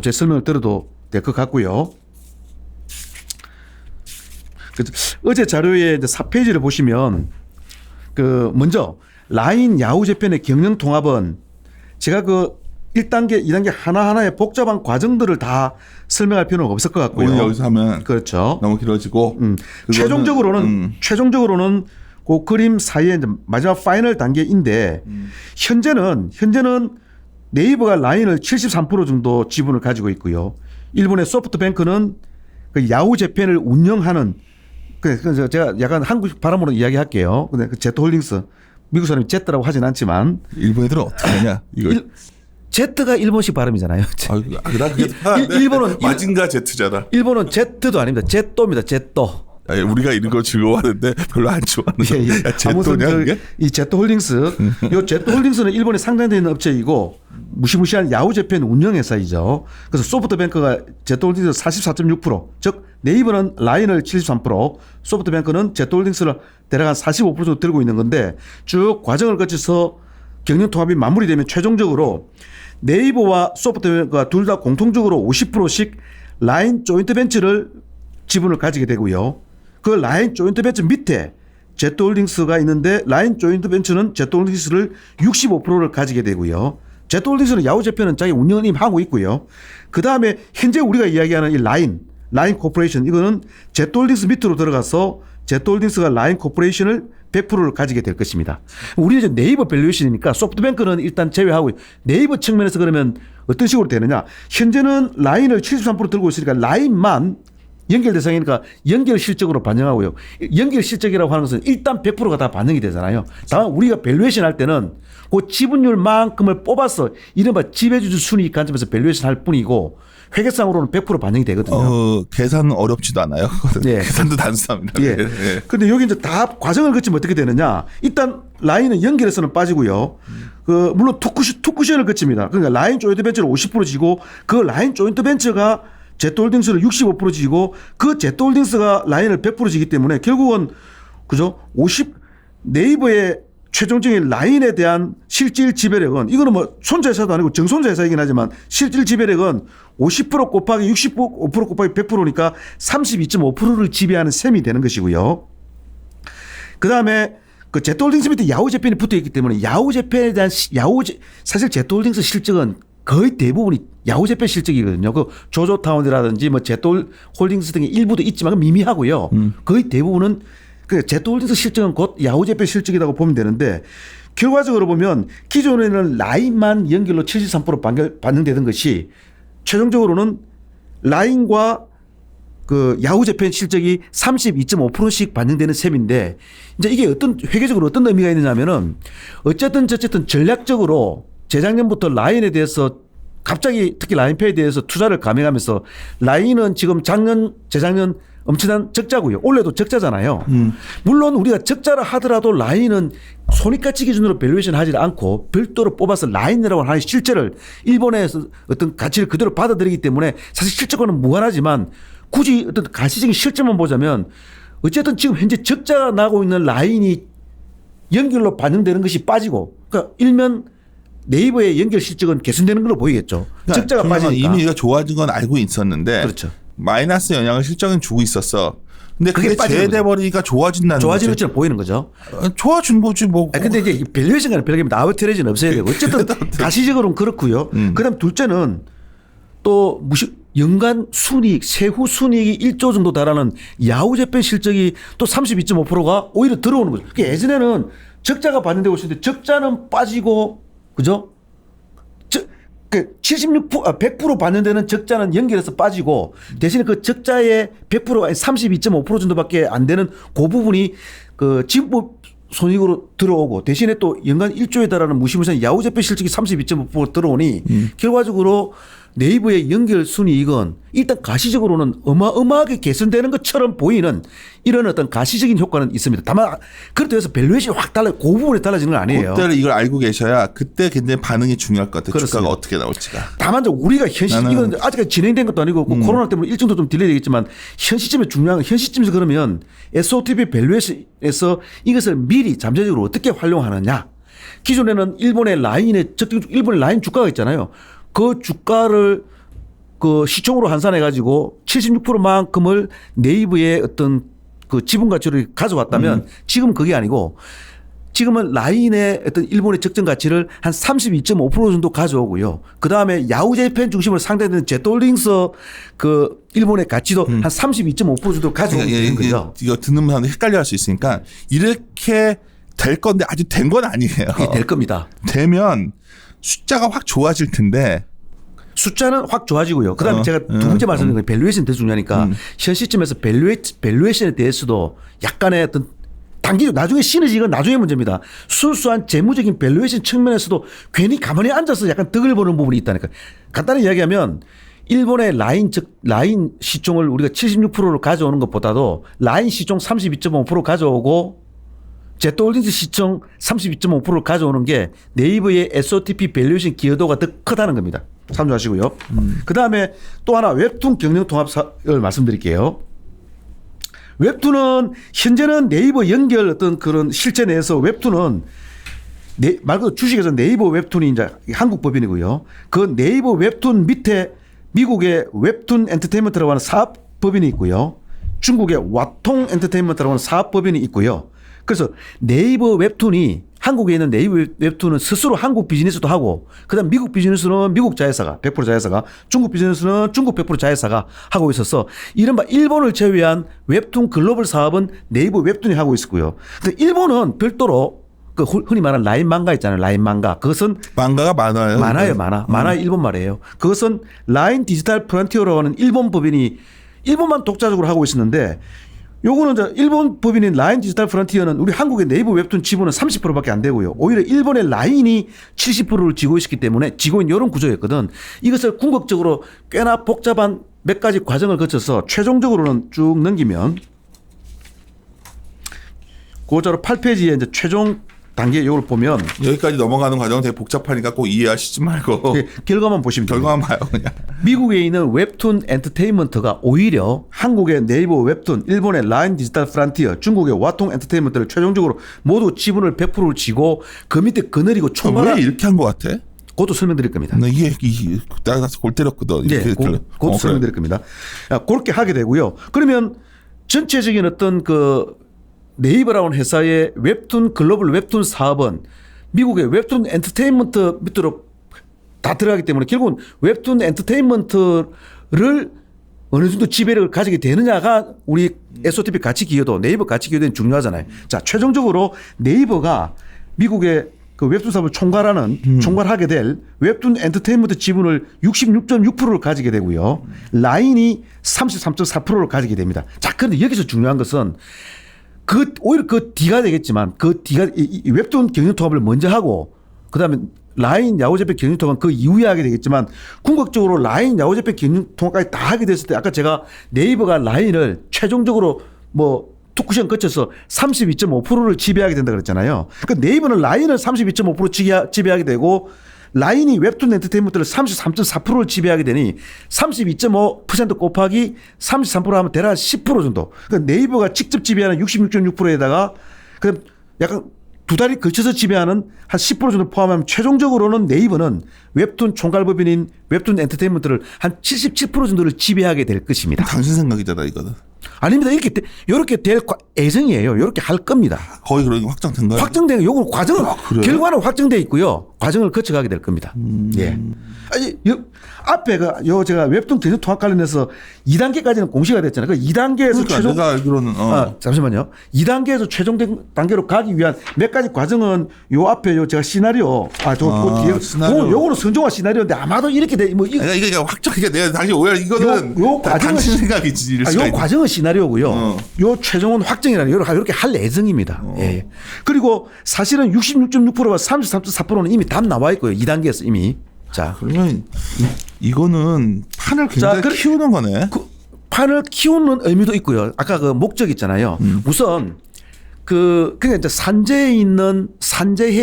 제 설명을 들어도 될 것 같고요. 어제 자료의 이제 4페이지를 보시면 그 먼저 라인 야후제편의 경영 통합은 제가 그 1단계, 2단계 하나하나의 복잡한 과정들을 다 설명할 필요는 없을 것 같고요. 오늘 여기서 하면 그렇죠. 너무 길어지고 최종적으로는 그 그림 사이에 이제 마지막 파이널 단계인데 현재는 네이버가 라인을 73% 정도 지분을 가지고 있고요. 일본의 소프트뱅크는 그 야후제펜을 운영하는 그래서 제가 약간 한국 발음으로 이야기할게요. 근데 그 제트홀딩스 미국 사람이 제트라고 하진 않지만 일본 애들은 어떻게 하냐 이거. 제트가 일본식 발음이잖아요. 일본은 마징가 제트잖아. 일본은 제트도 아닙니다. 제또입니다. 제또. 우리가 이런 거 즐거워하는데 별로 안 좋아하는. 야, 제또냐 이 제트홀딩스. 이 제트홀딩스는 일본에 상장되어 있는 업체이고 무시무시한 야후제펜 운영회사이죠. 그래서 소프트뱅크가 제트홀딩스 44.6%, 즉 네이버는 라인을 73%, 소프트뱅크는 제트홀딩스를 대략 한 45% 정도 들고 있는 건데 쭉 과정을 거쳐서 경영 통합이 마무리되면 최종적으로 네이버와 소프트뱅크가 둘 다 공통적으로 50%씩 라인 조인트 벤처를 지분을 가지게 되고요. 그 라인 조인트 벤처 밑에 제트홀딩스가 있는데 라인 조인트 벤처는 제트홀딩스를 65%를 가지게 되고요. 제트홀딩스는 야후재팬은 자기 운영님 하고 있고요. 그 다음에 현재 우리가 이야기하는 이 라인 코퍼레이션 이거는 제트홀딩스 밑으로 들어가서 제트홀딩스가 라인 코퍼레이션을 100%를 가지게 될 것입니다. 우리는 이제 네이버 밸류에이션이니까 소프트뱅크는 일단 제외하고 네이버 측면에서 그러면 어떤 식으로 되느냐. 현재는 라인을 73% 들고 있으니까 라인만 연결 대상이니까 연결 실적으로 반영하고요. 연결 실적이라고 하는 것은 일단 100%가 다 반영이 되잖아요. 다만 우리가 밸류에이션 할 때는 그 지분율만큼을 뽑아서 이른바 지배주주 순이익 관점에서 밸류에이션 할 뿐이고 회계상으로는 100% 반영이 되거든요. 계산은 어렵지도 않아요. 예. 계산도 단순합니다. 예. 근데 여기 이제 다 과정을 거치면 어떻게 되느냐. 일단 라인은 연결해서는 빠지고요. 물론 투쿠션을 거칩니다. 그러니까 라인 조인트 벤처를 50% 지고 그 라인 조인트 벤처가 제트홀딩스를 65% 지고 그 제트홀딩스가 라인을 100% 지기 때문에 결국은 그죠? 네이버의 최종적인 라인에 대한 실질 지배력은 이거는 뭐 손자회사도 아니고 정손자회사이긴 하지만 실질 지배력은 50% 곱하기 65% 곱하기 100%니까 32.5%를 지배하는 셈이 되는 것이고요. 그 다음에 그 제트홀딩스 밑에 야후재팬이 붙어 있기 때문에 야후재팬에 대한 사실 제트홀딩스 실적은 거의 대부분이 야후재팬 실적이거든요. 그 조조타운이라든지 뭐 제트홀딩스 등의 일부도 있지만 미미하고요. 거의 대부분은 그 제트홀딩스 실적은 곧 야후재팬 실적이라고 보면 되는데 결과적으로 보면 기존에는 라인만 연결로 73% 반영되던 것이 최종적으로는 라인과 그 야후재팬 실적이 32.5%씩 반영되는 셈인데 이제 이게 회계적으로 어떤 의미가 있느냐면은 어쨌든 전략적으로 재작년부터 라인에 대해서 갑자기 특히 라인페이에 대해서 투자를 감행하면서 라인은 지금 재작년 엄청난 적자고요. 올해도 적자잖아요. 물론 우리가 적자를 하더라도 라인은 손익가치 기준으로 밸류에이션 하지 않고 별도로 뽑아서 라인이라고 하는 실제를 일본에서 어떤 가치를 그대로 받아들이기 때문에 사실 실적과는 무관하지만 굳이 어떤 가시적인 실적만 보자면 어쨌든 지금 현재 적자가 나고 있는 라인이 연결로 반영되는 것이 빠지고 그러니까 일면 네이버의 연결 실적은 개선되는 걸로 보이겠죠. 그러니까 적자가 빠지니까. 이미 이거 좋아진 건 알고 있었는데 그렇죠. 마이너스 영향을 실적은 주고 있었어. 근데 그게 그게 제외돼 버리니까 좋아진다는 좋아지는 것처럼 보이는 거죠. 좋아진 거지 뭐. 근데 이제 밸류에이션과는 별개입니다. 아웃트레이즈는 없어야 되고 어쨌든 가시적으로는 그렇고요. 그다음 둘째는 또 연간 순이익, 세후 순이익이 1조 정도 달하는 야후재팬 실적이 또 32.5%가 오히려 들어오는 거죠. 그러니까 예전에는 적자가 반영되고 있었는데 적자는 빠지고 그죠? 100% 반영되는 적자는 연결해서 빠지고 대신에 그 적자의 100%가 32.5% 정도밖에 안 되는 그 부분이 그 지분법 손익으로 들어오고 대신에 또 연간 1조에 달하는 무시무시한 야후재팬 실적이 32.5% 들어오니 결과적으로 네이버의 연결 순이익은 일단 가시적으로는 어마어마하게 개선되는 것처럼 보이는 이런 어떤 가시적인 효과는 있습니다. 다만 그렇다고 해서 밸류에이션이 확 달라요. 그 부분에 달라지는 건 아니에요. 그때를 이걸 알고 계셔야 그때 굉장히 반응이 중요할 것 같아요. 그렇습니다. 주가가 어떻게 나올지가. 다만 우리가 이건 아직까지 진행된 것도 아니고 코로나 때문에 일정도 좀 딜레이 되겠지만 현 시점에 중요한 현 시점에서 그러면 SOTP 밸류에이션에서 이것을 미리 잠재적으로 어떻게 활용하느냐. 기존에는 일본의 라인 주가가 있잖아요. 그 주가를 그 시총으로 환산해 가지고 76%만큼을 네이버의 어떤 그 지분 가치를 가져왔다면 지금은 그게 아니고 지금은 라인의 어떤 일본의 적정 가치를 한 32.5% 정도 가져오고요. 그 다음에 야후재팬 중심으로 상대되는 제트홀딩스 그 일본의 가치도 한 32.5% 정도 가져오고 있는 거죠. 이거 듣는 사람들 헷갈려 할 수 있으니까 이렇게 될 건데 아직 된 건 아니에요. 될 겁니다. 되면 숫자가 확 좋아질 텐데 숫자는 확 좋아지고요. 그다음에 제가 두 번째 말씀드린 건 밸류에이션이 더 중요하니까 현 시점에서 밸류에이션에 대해서도 약간의 어떤 나중에 시너지가 나중에 문제입니다. 순수한 재무적인 밸류에이션 측면에서도 괜히 가만히 앉아서 약간 덕을 보는 부분이 있다니까. 간단히 이야기하면 일본의 라인 시총을 우리가 76%를 가져오는 것보다도 라인 시총 32.5% 가져오고 제트홀딩스 시총 32.5%를 가져오는 게 네이버의 SOTP 밸류에이션 기여도가 더 크다는 겁니다. 참조하시고요. 그다음에 또 하나 웹툰 경영 통합을 말씀드릴게요. 웹툰은 현재는 네이버 연결 어떤 그런 실제 내에서 웹툰은 말 그대로 주식에서 네이버 웹툰이 이제 한국 법인이고요. 그 네이버 웹툰 밑에 미국의 웹툰 엔터테인먼트라고 하는 사업 법인이 있고요. 중국의 와통 엔터테인먼트라고 하는 사업 법인이 있고요. 그래서 네이버 웹툰이 한국에 있는 네이버 웹툰은 스스로 한국 비즈니스도 하고 그다음 미국 비즈니스는 미국 자회사가 100% 자회사가 중국 비즈니스는 중국 100% 자회사가 하고 있어서 이른바 일본을 제외한 웹툰 글로벌 사업은 네이버 웹툰이 하고 있었고요. 근데 일본은 별도로 그 흔히 말하는 라인 망가 있잖아요. 라인 망가. 그것은 망가가 많아요. 많아요. 많아요. 일본 말이에요. 그것은 라인 디지털 프론티어라고 하는 일본 법인이 일본만 독자적으로 하고 있었는데 요거는 이제 일본 법인인 라인 디지털 프론티어는 우리 한국의 네이버 웹툰 지분은 30%밖에 안 되고요. 오히려 일본의 라인이 70%를 쥐고 있기 때문에 쥐고 있는 이런 구조였거든. 이것을 궁극적으로 꽤나 복잡한 몇 가지 과정을 거쳐서 최종적으로는 쭉 넘기면 고자로 8페이지에 이제 최종 단계 이걸 보면 여기까지 넘어가는 과정은 되게 복잡하니까 꼭 이해하시지 말고 결과만 보시면 됩니다. 결과만 봐요 그냥. 미국에 있는 웹툰 엔터테인먼트가 오히려 한국의 네이버 웹툰, 일본의 라인 디지털 프론티어, 중국의 와통 엔터테인먼트를 최종적으로 모두 지분을 100%를 쥐고 그 밑에 거느리고 총괄. 왜 이렇게 한 것 같아? 그것도 설명드릴 겁니다. 이게 내가 가서 골 때렸거든. 네, 그것도 설명드릴 겁니다. 그렇게 하게 되고요. 그러면 전체적인 어떤 그 네이버라는 회사의 웹툰 글로벌 웹툰 사업은 미국의 웹툰 엔터테인먼트 밑으로 다 들어가기 때문에 결국은 웹툰 엔터테인먼트를 어느 정도 지배력을 가지게 되느냐가 우리 SOTP 가치 기여도 네이버 가치 기여도는 중요하잖아요. 자, 최종적으로 네이버가 미국의 그 웹툰 사업을 총괄하게 될 웹툰 엔터테인먼트 지분을 66.6%를 가지게 되고요. 라인이 33.4%를 가지게 됩니다. 자, 그런데 여기서 중요한 것은 오히려 그 D가 되겠지만 그 D가 이 웹툰 경영 통합을 먼저 하고 그다음에 라인 야후제페 경영 통합은 그 이후에 하게 되겠지만 궁극적으로 라인 야후제페 경영 통합까지 다 하게 됐을 때 아까 제가 네이버가 라인을 최종적으로 뭐 투쿠션 거쳐서 32.5%를 지배하게 된다 그랬잖아요. 그러니까 네이버는 라인을 32.5% 지배하게 되고 라인이 웹툰 엔터테인먼트를 33.4%를 지배하게 되니 32.5% 곱하기 33% 하면 대략 10% 정도. 그러니까 네이버가 직접 지배하는 66.6%에다가 그럼 약간 두 달이 걸쳐서 지배하는 한 10% 정도 포함하면 최종적으로는 네이버는 웹툰 총괄법인인 웹툰 엔터테인먼트를 한 77% 정도를 지배하게 될 것입니다. 당신 생각이잖아 이거는. 아닙니다. 이렇게 될 예정이에요. 이렇게 할 겁니다. 거의 그런 게 확정된 거예요? 확정된 요건 과정은 결과는 확정돼 있고요. 과정을 거쳐가게 될 겁니다. 예. 아니 앞에 제가 웹툰 경영 통합 관련해서 2단계까지는 공시가 됐잖아요. 그 2단계에서 그러니까 최종 내가 알기로는 잠시만요. 2단계에서 최종 단계로 가기 위한 몇 가지 과정은 요 앞에 제가 시나리오 뒤에 시나리오. 요거는 선종화 시나리오인데 아마도 이렇게 돼 이게 확정 내가 당신 오해 이거는 요 과정은 당신 생각이지. 요 과정은 시나리오고요. 요 최종은 확정이라는 이렇게 할 예정입니다. 예. 그리고 사실은 66.6%와 33.4%는 이미 답 나와 있고요. 2단계에서 이미. 자, 그러면 이거는 판을 굉장히 키우는 거네. 그 판을 키우는 의미도 있고요. 아까 그 목적 있잖아요. 우선 그러니까 이제 산재해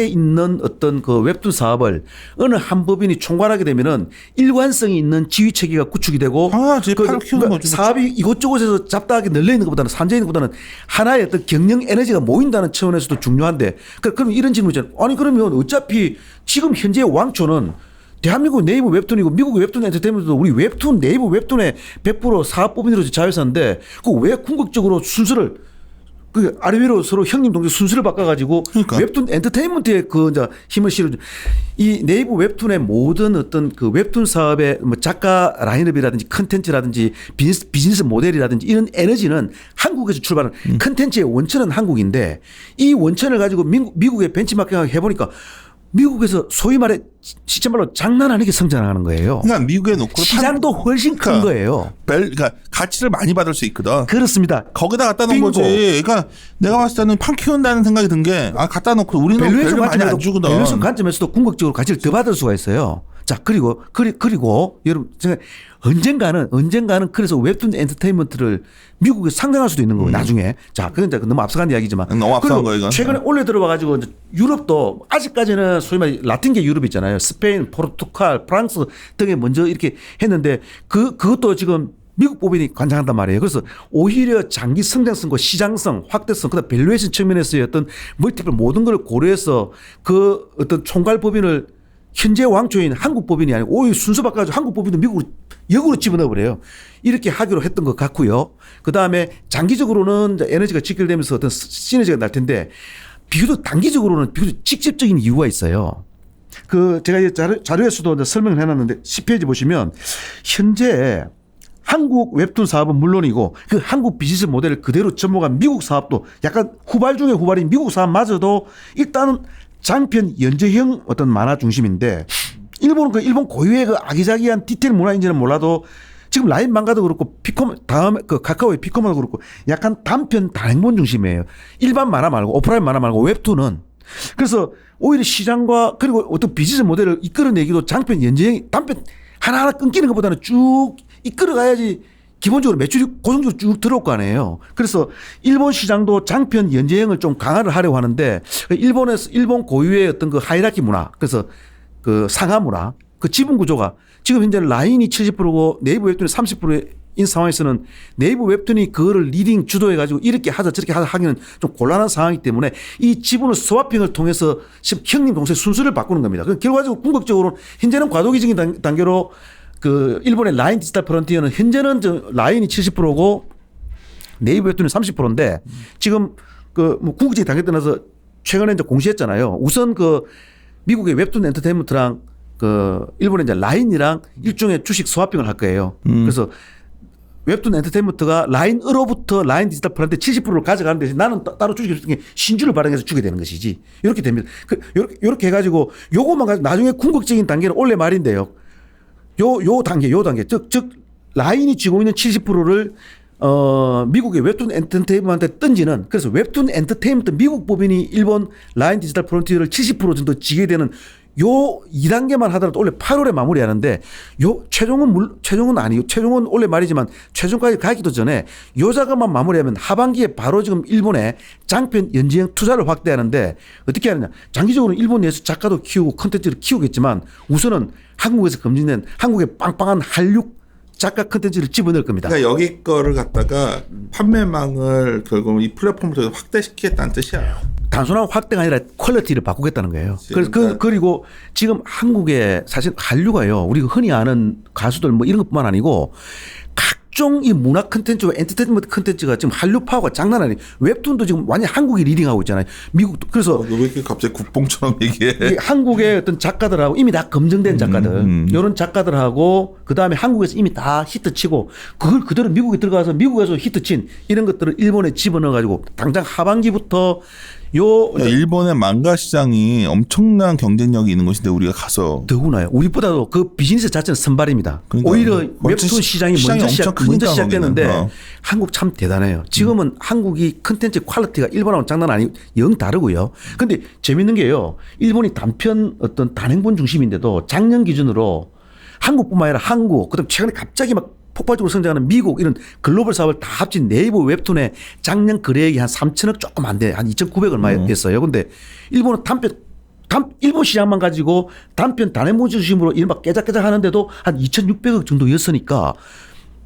있는 어떤 그 웹툰 사업을 어느 한 법인이 총괄하게 되면은 일관성이 있는 지휘 체계가 구축이 되고 판을 키우는 거죠. 사업이 이곳저곳에서 잡다하게 널려 있는 것보다는 산재해 있는 것보다는 하나의 어떤 경영 에너지가 모인다는 차원에서도 중요한데 그럼 이런 질문이잖아요. 아니 그러면 어차피 지금 현재의 왕초는 대한민국 네이버 웹툰이고 미국 웹툰 엔터테인먼트도 우리 웹툰 네이버 웹툰의 100% 사업법인으로 자회사인데 그 왜 궁극적으로 순서를 그 아래 위로 서로 형님 동생 순서를 바꿔가지고 그러니까. 웹툰 엔터테인먼트에 그 이제 힘을 실어준 이 네이버 웹툰의 모든 어떤 그 웹툰 사업의 뭐 작가 라인업이라든지 컨텐츠라든지 비즈니스 모델이라든지 이런 에너지는 한국에서 출발한 컨텐츠의 원천은 한국인데 이 원천을 가지고 미국의 벤치마킹을 해보니까 미국에서 소위 말해 시점말로 장난 아니게 성장하는 거예요. 그러니까 미국에 놓고 시장도 훨씬 큰 거예요. 그러니까 가치를 많이 받을 수 있거든. 그렇습니다. 거기다 갖다 놓은 거지. 그러니까 내가 봤을 때는 판 키운다는 생각이 든 게 갖다 놓고 우리는 밸류 많이 안 주거든. 밸류에이션 관점에서도 궁극적으로 가치를 더 받을 수가 있어요. 자 그리고 여러분 제가 언젠가는 그래서 웹툰 엔터테인먼트를 미국에 상장할 수도 있는 거고 나중에. 자 그건 이제 너무 앞서간 이야기지만 너무 앞서간 거예요 이건. 최근에 올려 들어와가지고 유럽도 아직까지는 소위 말해 라틴계 유럽 있잖아요. 스페인, 포르투갈, 프랑스 등에 먼저 이렇게 했는데 그것도 지금 미국 법인이 관장한단 말이에요. 그래서 오히려 장기 성장성과 시장성, 확대성, 그다음 밸류에이션 측면에서의 어떤 멀티플 모든 걸 고려해서 그 어떤 총괄 법인을 현재 왕초인 한국 법인이 아니고 오히려 순서 바꿔가지고 한국 법인도 미국으로 역으로 집어넣어 버려요. 이렇게 하기로 했던 것 같고요. 그다음에 장기적으로는 에너지가 직결되면서 어떤 시너지가 날 텐데 비교적 단기적으로는 비교적 직접적인 이유가 있어요. 그 제가 이제 자료에서도 이제 설명을 해놨는데 10페이지 보시면 현재 한국 웹툰 사업은 물론이고 그 한국 비즈니스 모델을 그대로 접목한 미국 사업도 약간 후발 중에 후발인 미국 사업마저도 일단은 장편 연재형 어떤 만화 중심인데 일본은 그 일본 고유의 그 아기자기한 디테일 문화인지는 몰라도 지금 라인 망가도 그렇고 피코마 다음에 그 카카오의 피코마도 그렇고 약간 단편 단행본 중심이에요. 일반 만화 말고 오프라인 만화 말고 웹툰은 그래서 오히려 시장과 그리고 어떤 비즈니스 모델을 이끌어내기도 장편 연재형 단편 하나하나 끊기는 것보다는 쭉 이끌어가야지 기본적으로 매출이 고정적으로 쭉 들어올 거 아니에요. 그래서 일본 시장도 장편 연재형을 좀 강화를 하려고 하는데 일본에서 일본 고유의 어떤 그 하이라키 문화 그래서 그 상하 문화 그 지분 구조가 지금 현재 라인이 70%고 네이버 웹툰이 30%인 상황에서는 네이버 웹툰이 그거를 리딩 주도해 가지고 이렇게 하자 저렇게 하자 하기는 좀 곤란한 상황이기 때문에 이 지분을 스와핑을 통해서 지금 형님 동생 순서를 바꾸는 겁니다. 결과적으로 궁극적으로 현재는 과도기적인 단계로 그 일본의 라인 디지털 프론티어는 현재는 라인이 70%고 네이버 웹툰이 30%인데 지금 그 뭐 궁극적인 단계 떠나서 최근에 이제 공시했잖아요. 우선 그 미국의 웹툰 엔터테인먼트랑 그 일본의 이제 라인이랑 일종의 주식 스와핑을 할 거예요. 그래서 웹툰 엔터테인먼트가 라인으로부터 라인 디지털 프론티어 70%를 가져가는 대신 나는 따로 주식을 주는 게 신주를 발행해서 주게 되는 것이지. 이렇게 됩니다. 이렇게 해가지고 요것만 가지고 나중에 궁극적인 단계는 원래 말인데요. 요 단계. 즉, 라인이 쥐고 있는 70%를, 미국의 웹툰 엔터테인먼트한테 던지는, 그래서 웹툰 엔터테인먼트 미국 법인이 일본 라인 디지털 프론티어를 70% 정도 지게 되는 요 2단계만 하더라도 원래 8월에 마무리하는데 최종은 아니고 최종은 원래 말이지만 최종까지 가기도 전에 요 작업만 마무리하면 하반기에 바로 지금 일본에 장편 연재형 투자를 확대하는데 어떻게 하느냐. 장기적으로 일본 내에서 작가도 키우고 콘텐츠를 키우겠지만 우선은 한국에서 검증된 한국의 빵빵한 한류 작가 콘텐츠를 집어넣을 겁니다. 그러니까 여기 거를 갖다가 판매망을 결국은 이 플랫폼을 통해서 확대시키겠다는 뜻이야. 단순한 확대가 아니라 퀄리티를 바꾸겠다는 거예요. 그리고 지금 한국에 사실 한류가요. 우리가 흔히 아는 가수들 뭐 이런 것뿐만 아니고 각종 이 문화 콘텐츠와 엔터테인먼트 콘텐츠가 지금 한류 파워가 장난 아니에요. 웹툰도 지금 완전 한국이 리딩하고 있잖아요. 미국도. 그래서 왜 이렇게 갑자기 국뽕처럼 얘기해? 한국의 어떤 작가들하고 이미 다 검증된 작가들 이런 작가들하고 그다음에 한국에서 이미 다 히트치고 그걸 그대로 미국에 들어가서 미국에서 히트친 이런 것들을 일본에 집어넣어 가지고 당장 하반기부터 일본의 망가 시장이 엄청난 경쟁력이 있는 것인데 우리가 가서 더구나요. 우리보다도 그 비즈니스 자체는 선발입니다. 그러니까 오히려 웹툰 시장이 먼저 시작됐는데 한국 참 대단해요. 지금은 한국이 컨텐츠 퀄리티가 일본하고는 장난 아니고 영 다르고요. 근데 재밌는 게요. 일본이 단편 어떤 단행본 중심인데도 작년 기준으로 한국뿐만 아니라 한국 그다음 최근에 갑자기 막 폭발적으로 성장하는 미국 이런 글로벌 사업을 다 합친 네이버 웹툰의 작년 거래액이 한 3천억 조금 안 돼. 한 2,900 얼마였어요. 근데 일본은 일본 시장만 가지고 단편 단행본 중심으로 이른바 깨작깨작 하는데도 한 2,600억 정도였으니까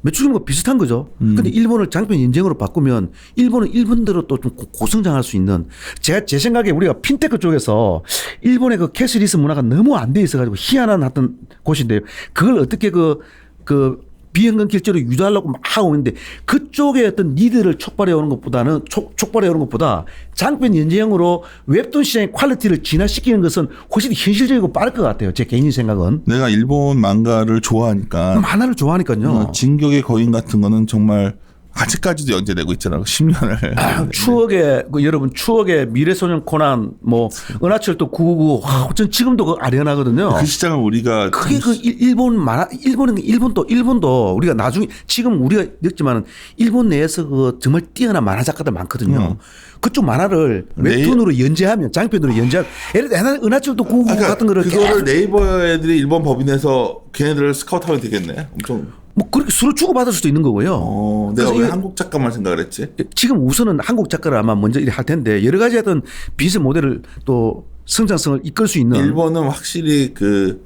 매출과 비슷한 거죠. 근데 일본을 장편 연쟁으로 바꾸면 일본은 일본대로 또 좀 고성장할 수 있는 제 생각에 우리가 핀테크 쪽에서 일본의 그 캐시리스 문화가 너무 안 돼 있어가지고 희한한 어떤 곳인데요. 그걸 어떻게 그 비현금 결제로 유도하려고 막 하고 있는데 그쪽에 어떤 니드를 촉발해 오는 것보다 장편 연재형으로 웹툰 시장의 퀄리티를 진화시키는 것은 훨씬 현실적이고 빠를 것 같아요. 제 개인 생각은. 내가 일본 망가를 좋아하니까. 만화를 좋아하니까요. 진격의 거인 같은 거는 정말 아직까지도 연재되고 있잖아요. 10년을. 여러분 추억의 미래소년 코난 뭐 은하철도 999 전 지금도 그 아련하거든요. 그 시장을 우리가 그게 그 일본 만화 일본도 우리가 나중에 지금 우리가 늙지만은 일본 내에서 그 정말 뛰어난 만화 작가들 많거든요. 그쪽 만화를 웹툰으로 연재하면 장편으로 연재하면 옛날에 은하철도 999 같은 거를 그거를 네이버 애들이 일본 법인에서 걔네들을 스카우트하면 되겠네. 엄청. 뭐 그렇게 수를 주고 받을 수도 있는 거고요. 내가 왜 한국 작가만 생각을 했지? 지금 우선은 한국 작가를 아마 먼저 이렇게 할 텐데 여러 가지 어떤 비즈니스 모델을 또 성장성을 이끌 수 있는. 일본은 확실히 그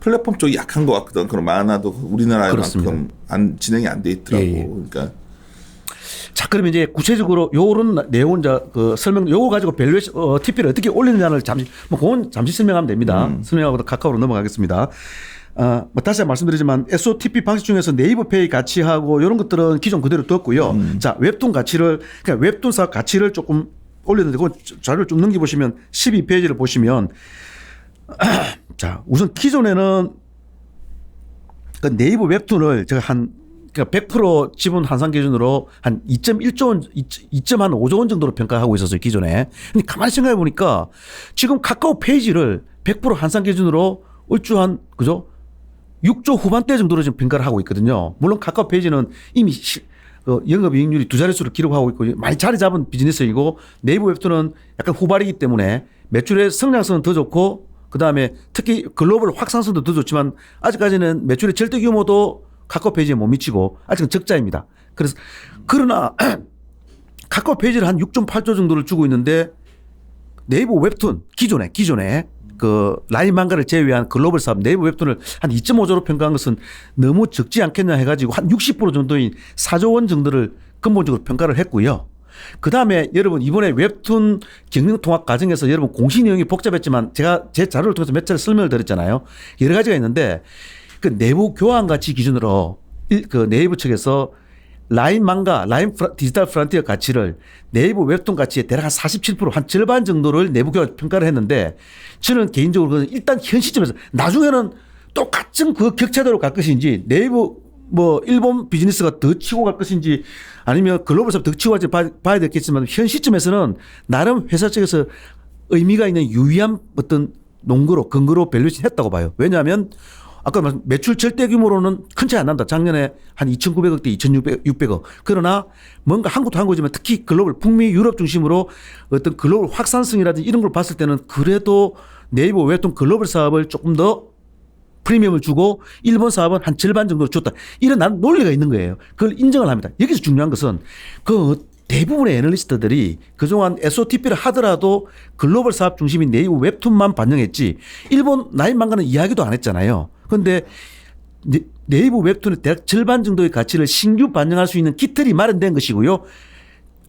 플랫폼 쪽이 약한 것 같거든. 그럼 많아도 우리나라만큼 진행이 안 돼 있더라고. 예. 그러니까. 자, 그러면 이제 구체적으로 요런 내용은 그 설명, 요거 가지고 밸류에이션, TP를 어떻게 올리느냐를 잠시, 뭐, 그건 잠시 설명하면 됩니다. 설명하고 카카오로 넘어가겠습니다. 뭐 다시 한번 말씀드리지만 SOTP 방식 중에서 네이버페이 가치하고 이런 것들은 기존 그대로 뒀고요. 자, 웹툰 가치를, 그러니까 웹툰 사업 가치를 조금 올렸는데 그건 자료를 좀 넘겨보시면 12페이지를 보시면 자, 우선 기존에는 그 네이버 웹툰을 제가 그러니까 100% 지분 환산 기준으로 한 2.1조 원, 2.5조 원 정도로 평가하고 있었어요, 기존에. 근데 가만히 생각해 보니까 지금 카카오 페이지를 100% 환산 기준으로 얼추 한, 그죠? 6조 후반대 정도로 지금 평가를 하고 있거든요. 물론 카카오 페이지는 이미 영업이익률이 2자릿수를 기록하고 있고 많이 자리 잡은 비즈니스이고 네이버 웹툰은 약간 후발이기 때문에 매출의 성장성은 더 좋고 그다음에 특히 글로벌 확산성도 더 좋지만 아직까지는 매출의 절대 규모도 카카오 페이지에 못 미치고 아직은 적자입니다. 그래서 그러나 카카오 페이지를 한 6.8조 정도를 주고 있는데 네이버 웹툰 기존에 그 라인 망가를 제외한 글로벌 사업 네이버 웹툰을 한 2.5조로 평가한 것은 너무 적지 않겠냐 해가지고 한 60% 정도인 4조 원 정도를 근본적으로 평가를 했고요. 그 다음에 여러분 이번에 웹툰 경영 통합 과정에서 여러분 공시 내용이 복잡했지만 제가 제 자료를 통해서 몇 차례 설명을 드렸잖아요. 여러 가지가 있는데 그 내부 교환 가치 기준으로 그 네이버 측에서 라인 디지털 프론티어 가치를 네이버 웹툰 가치의 대략 한 47%, 한 절반 정도를 내부 교환 평가를 했는데 저는 개인적으로 일단 현 시점에서 나중에는 똑같은 그 격차대로 갈 것인지 네이버 뭐 일본 비즈니스가 더 치고 갈 것인지 아니면 글로벌 사업 더 치고 갈지 봐야 되겠지만 현 시점에서는 나름 회사 측에서 의미가 있는 유의한 어떤 근거로 밸류에이션 했다고 봐요. 왜냐하면 아까 말씀 매출 절대 규모로는 큰 차이 안 난다. 작년에 한 2,900억대 2,600억. 그러나 뭔가 한국도 한국이지만 특히 글로벌 북미 유럽 중심으로 어떤 글로벌 확산성이라든지 이런 걸 봤을 때는 그래도 네이버 웹툰 글로벌 사업을 조금 더 프리미엄을 주고 일본 사업은 한 절반 정도 줬다. 이런 논리가 있는 거예요. 그걸 인정을 합니다. 여기서 중요한 것은 그 대부분의 애널리스트들이 그동안 SOTP를 하더라도 글로벌 사업 중심인 네이버 웹툰만 반영했지 일본 라인 망가는 이야기도 안 했잖아요. 그런데 네이버 웹툰의 대략 절반 정도의 가치를 신규 반영할 수 있는 기틀이 마련된 것이고요.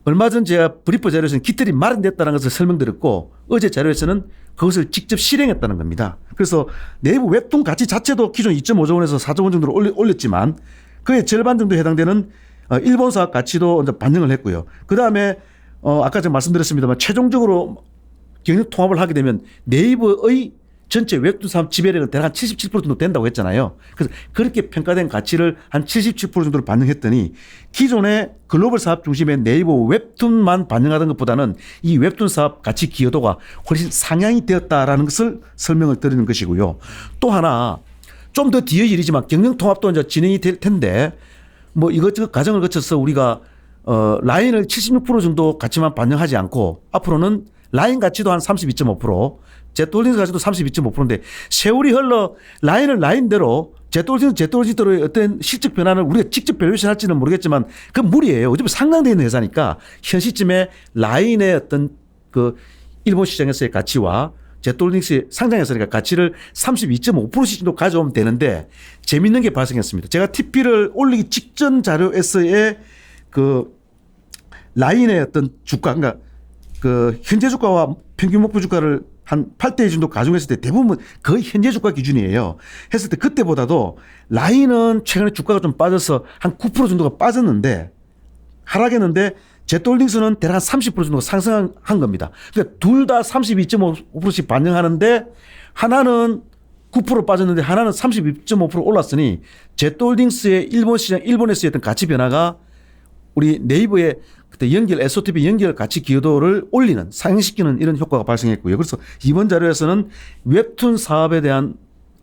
얼마 전 제가 브리프 자료에서는 기틀이 마련됐다는 것을 설명드렸고 어제 자료에서는 그것을 직접 실행했다는 겁니다. 그래서 네이버 웹툰 가치 자체도 기존 2.5조 원에서 4조 원 정도로 올렸지만 그의 절반 정도에 해당되는 일본 사업 가치도 이제 반영을 했고요. 그다음에 아까 제가 말씀드렸습니다만 최종적으로 경영 통합을 하게 되면 네이버의 전체 웹툰 사업 지배력은 대략 한 77% 정도 된다고 했잖아요. 그래서 그렇게 평가된 가치를 한 77% 정도를 반영했더니 기존의 글로벌 사업 중심의 네이버 웹툰만 반영하던 것보다는 이 웹툰 사업 가치 기여도가 훨씬 상향이 되었다라는 것을 설명을 드리는 것이고요. 또 하나 좀 더 뒤의 일이지만 경영 통합도 이제 진행이 될 텐데 뭐 이것저것 과정을 거쳐서 우리가 라인을 76% 정도 가치만 반영하지 않고 앞으로는 라인 가치도 한 32.5%, 제트홀딩스 가치도 32.5%인데 세월이 흘러 라인은 라인대로 제트홀딩스대로의 어떤 실적 변화를 우리가 직접 밸류에이션 할지는 모르겠지만 그건 무리예요. 어차피 상장되어 있는 회사니까 현 시점에 라인의 어떤 그 일본 시장에서의 가치와 제트홀딩스의 상장했으니까 가치를 32.5% 정도 가져오면 되는데 재밌는 게 발생했습니다. 제가 TP를 올리기 직전 자료에서의 그 라인의 어떤 주가, 그러니까 그 현재 주가와 평균 목표 주가를 한 8대 2 정도 가중했을 때 대부분 거의 현재 주가 기준이에요. 했을 때 그때보다도 라인은 최근에 주가가 좀 빠져서 한 9% 정도가 빠졌는데 하락했는데 제트홀딩스는 대략 한 30% 정도 상승한 겁니다. 그러니까 둘 다 32.5%씩 반영하는데 하나는 9% 빠졌는데 하나는 32.5% 올랐으니 제트홀딩스의 일본 시장, 일본에서의 어떤 가치 변화가 우리 네이버의 그때 SOTP 연결 가치 기여도를 올리는, 상향시키는 이런 효과가 발생했고요. 그래서 이번 자료에서는 웹툰 사업에 대한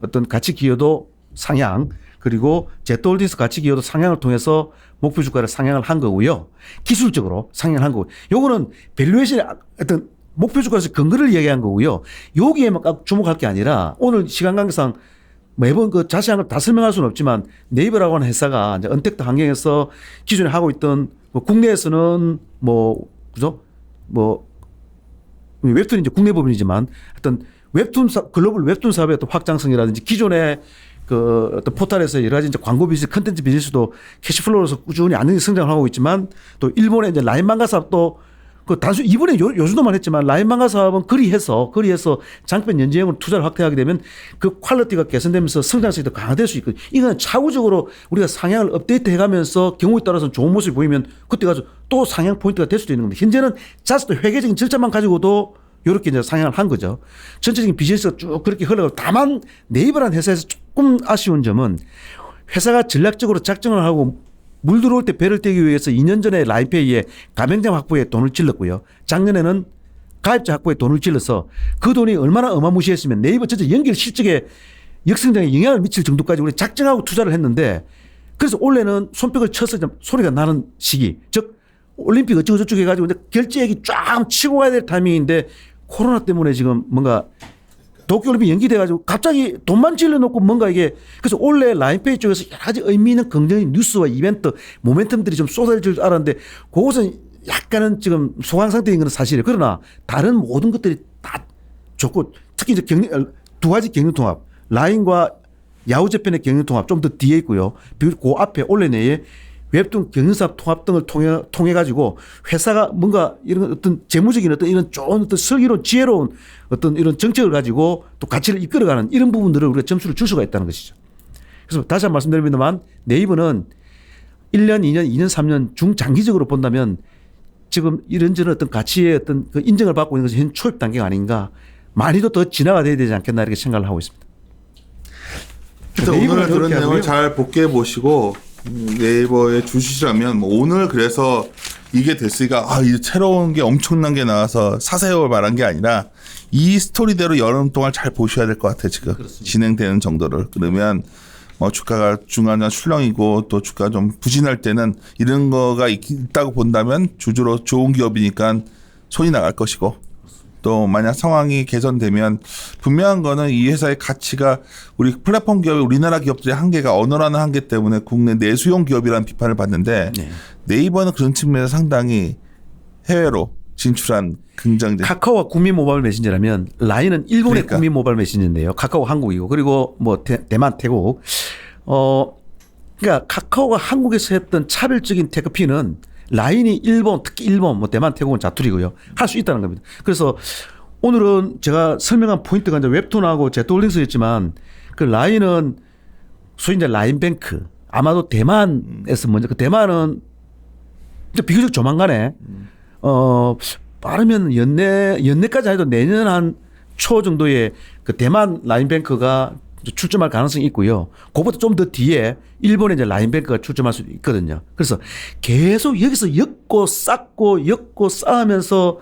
어떤 가치 기여도 상향, 그리고 제트홀딩스 가치 기여도 상향을 통해서 목표 주가를 상향을 한 거고요. 기술적으로 상향을 한 거고요. 요거는 밸류에이션의 어떤 목표 주가에서 근거를 이야기한 거고요. 여기에만 주목할 게 아니라 오늘 시간 관계상 매번 그 자세한 걸 다 설명할 수는 없지만 네이버라고 하는 회사가 이제 언택트 환경에서 기존에 하고 있던 뭐 국내에서는 뭐 그죠? 뭐 웹툰이 이제 국내 법인이지만 어떤 글로벌 웹툰 사업의 또 확장성이라든지 기존의 그 어떤 포털에서 여러 가지 이제 광고 비즈니스, 컨텐츠 비즈니스도 캐시플로우로서 꾸준히 안정적인 성장을 하고 있지만 또 일본의 이제 라인 망가 사업도 그 단순 이번에 요 정도만 했지만 라인 망가 사업은 거리해서 장편 연재형으로 투자를 확대하게 되면 그 퀄리티가 개선되면서 성장성이 더 강화될 수 있거든요. 이건 차후적으로 우리가 상향을 업데이트 해가면서 경우에 따라서는 좋은 모습이 보이면 그때 가서 또 상향 포인트가 될 수도 있는 겁니다. 현재는 자스도 회계적인 절차만 가지고도 이렇게 이제 상향을 한 거죠. 전체적인 비즈니스가 쭉 그렇게 흘러가고 다만 네이버라는 회사에서 조금 아쉬운 점은 회사가 전략적으로 작정을 하고 물 들어올 때 배를 떼기 위해서 2년 전에 라인페이에 가맹점 확보에 돈을 찔렀고요. 작년에는 가입자 확보에 돈을 찔러서 그 돈이 얼마나 어마무시했으면 네이버 전체 연결 실적에 역성장에 영향을 미칠 정도까지 우리 작정하고 투자를 했는데 그래서 올해는 손뼉을 쳐서 소리가 나는 시기. 즉 올림픽 어쩌고저쩌고 해가지고 결제액이 쫙 치고 가야 될 타이밍인데 코로나 때문에 지금 뭔가 도쿄올림픽 연기돼가지고 갑자기 돈만 질러놓고 뭔가 이게 그래서 올해 라인페이 쪽에서 여러 가지 의미 있는 긍정적인 뉴스와 이벤트 모멘텀들이 좀 쏟아질 줄 알았는데 그것은 약간은 지금 소강 상태인 건 사실이에요. 그러나 다른 모든 것들이 다 좋고 특히 이제 두 가지 경영통합 라인과 야후재팬의 경영통합 좀 더 뒤에 있고요. 그 앞에 올해 내에 웹툰 경영사업 통합 등을 통해 가지고 회사가 뭔가 이런 어떤 재무적인 어떤 이런 좋은 어떤 슬기로운 지혜로운 어떤 이런 정책을 가지고 또 가치를 이끌어가는 이런 부분들을 우리가 점수를 줄 수가 있다는 것이죠. 그래서 다시 한번 말씀드립니다만 네이버는 1년, 2년, 2년, 3년 중장기적으로 본다면 지금 이런저런 어떤 가치의 어떤 그 인정을 받고 있는 것이 현 초입 단계가 아닌가 많이도 더 진화가 돼야 되지 않겠나 이렇게 생각을 하고 있습니다. 오늘 그런 내용을 잘 복귀해 보시고 네이버에 주시라면 뭐 오늘 그래서 이게 됐으니까 이 새로운 게 엄청난 게 나와서 사세요 말한 게 아니라 이 스토리대로 여름 동안 잘 보셔야 될 것 같아요. 지금 그렇습니다. 진행되는 정도를. 그러면 뭐 주가가 중간에 출렁이고 또 주가 좀 부진할 때는 이런 거가 있다고 본다면 주주로 좋은 기업이니까 손이 나갈 것이고 또 만약 상황이 개선되면 분명한 거는 이 회사의 가치가 우리 플랫폼 기업이 우리나라 기업들의 한계가 언어라는 한계 때문에 국내 내수용 기업이라는 비판을 받는데 네이버는 그런 측면에서 상당히 해외로 진출한 긍정적. 카카오가 국민 모바일 메신저라면 라인은 일본의 국민 모바일 메신저인데요. 카카오 한국이고 그리고 뭐 대만 태국. 그러니까 카카오가 한국에서 했던 차별적인 테크피는 라인이 일본 특히 일본 뭐 대만 태국은 자투리고요. 할 수 있다는 겁니다. 그래서 오늘은 제가 설명한 포인트가 이제 웹툰하고 제트홀딩스였지만 그 라인은 소위 이제 라인뱅크 아마도 대만에서 먼저 그 대만은 이제 비교적 조만간에 빠르면 연내까지 해도 내년 한 초 정도에 그 대만 라인뱅크가 출점할 가능성이 있고요. 그것보다 좀 더 뒤에 일본의 이제 라인뱅크가 출점할 수 있거든요. 그래서 계속 여기서 엮고 쌓으면서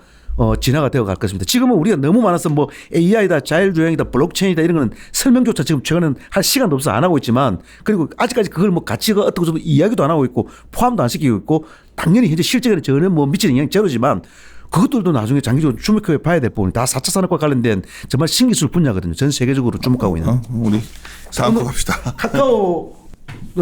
진화가 되어 갈 것입니다. 지금은 우리가 너무 많아서 뭐 AI다, 자율주행이다, 블록체인이다 이런 거는 설명조차 지금 최근에는 할 시간도 없어서 안 하고 있지만 그리고 아직까지 그걸 뭐 가치가 어떻고 좀 이야기도 안 하고 있고 포함도 안 시키고 있고 당연히 현재 실제로는 전혀 뭐 미치는 영향이 제로지만 그것들도 나중에 장기적으로 주목해 봐야 될 부분이 다 4차 산업과 관련된 정말 신기술 분야거든요. 전 세계적으로 주목하고 있는. 우리 다음 거 갑시다. 카카오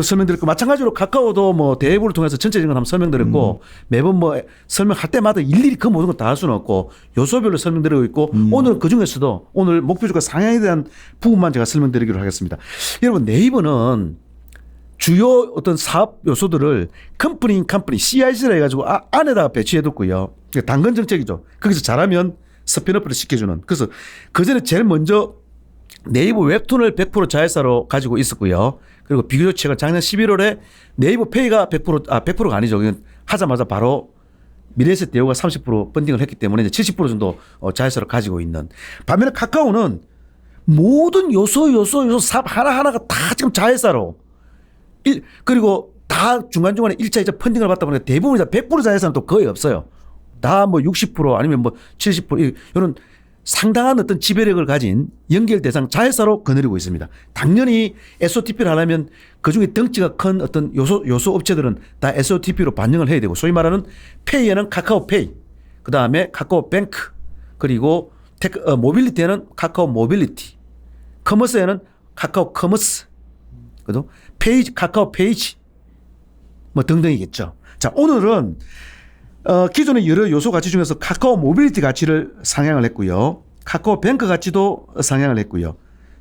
설명드렸고 마찬가지로 카카오도 뭐 대회부를 통해서 전체적인 걸 한번 설명드렸고 매번 뭐 설명할 때마다 일일이 그 모든 걸 다 할 수는 없고 요소별로 설명드리고 있고 오늘 그중에서도 오늘 목표주가 상향에 대한 부분만 제가 설명드리기로 하겠습니다. 여러분 네이버는 주요 어떤 사업 요소들을 컴퍼니 CIC라 해가지고 안에다가 배치해뒀고요. 당근 정책이죠. 거기서 잘하면 스핀오프를 시켜주는. 그래서 그 전에 제일 먼저 네이버 웹툰을 100% 자회사로 가지고 있었고요. 그리고 비교적 최근 작년 11월에 네이버 페이가 100%가 아니죠. 하자마자 바로 미래에셋 대우가 30% 펀딩을 했기 때문에 이제 70% 정도 자회사를 가지고 있는. 반면에 카카오는 모든 요소 사업 하나하나가 다 지금 자회사로 그리고 다 중간중간에 1차, 2차 펀딩을 받다 보니까 대부분이 다 100% 자회사는 또 거의 없어요. 다 뭐 60% 아니면 뭐 70% 이런 상당한 어떤 지배력을 가진 연결 대상 자회사로 거느리고 있습니다. 당연히 SOTP를 하려면 그중에 덩치가 큰 어떤 요소 업체들은 다 SOTP로 반영을 해야 되고 소위 말하는 페이에는 카카오페이, 그 다음에 카카오뱅크, 그리고 모빌리티에는 카카오 모빌리티, 커머스에는 카카오 커머스, 그죠? 페이지, 카카오 페이지, 뭐 등등이겠죠. 자, 오늘은 기존의 여러 요소 가치 중에서 카카오 모빌리티 가치를 상향을 했고요. 카카오뱅크 가치도 상향을 했고요.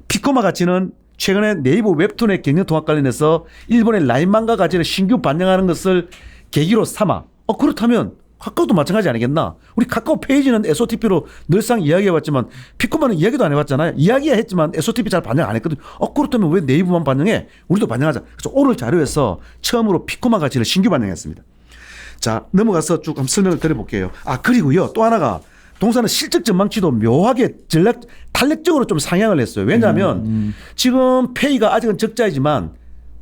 피코마 가치는 최근에 네이버 웹툰의 경영 통합 관련해서 일본의 라인망가 가치를 신규 반영하는 것을 계기로 삼아 그렇다면 카카오도 마찬가지 아니겠나? 우리 카카오 페이지는 SOTP로 늘상 이야기해왔지만 피코마는 이야기도 안 해봤잖아요. 이야기야 했지만 SOTP 잘 반영 안 했거든. 그렇다면 왜 네이버만 반영해? 우리도 반영하자. 그래서 오늘 자료에서 처음으로 피코마 가치를 신규 반영했습니다. 자, 넘어가서 쭉 한번 설명을 드려볼게요. 그리고요, 또 하나가 동사는 실적 전망치도 묘하게 탄력적으로 좀 상향을 했어요. 왜냐하면 지금 페이가 아직은 적자이지만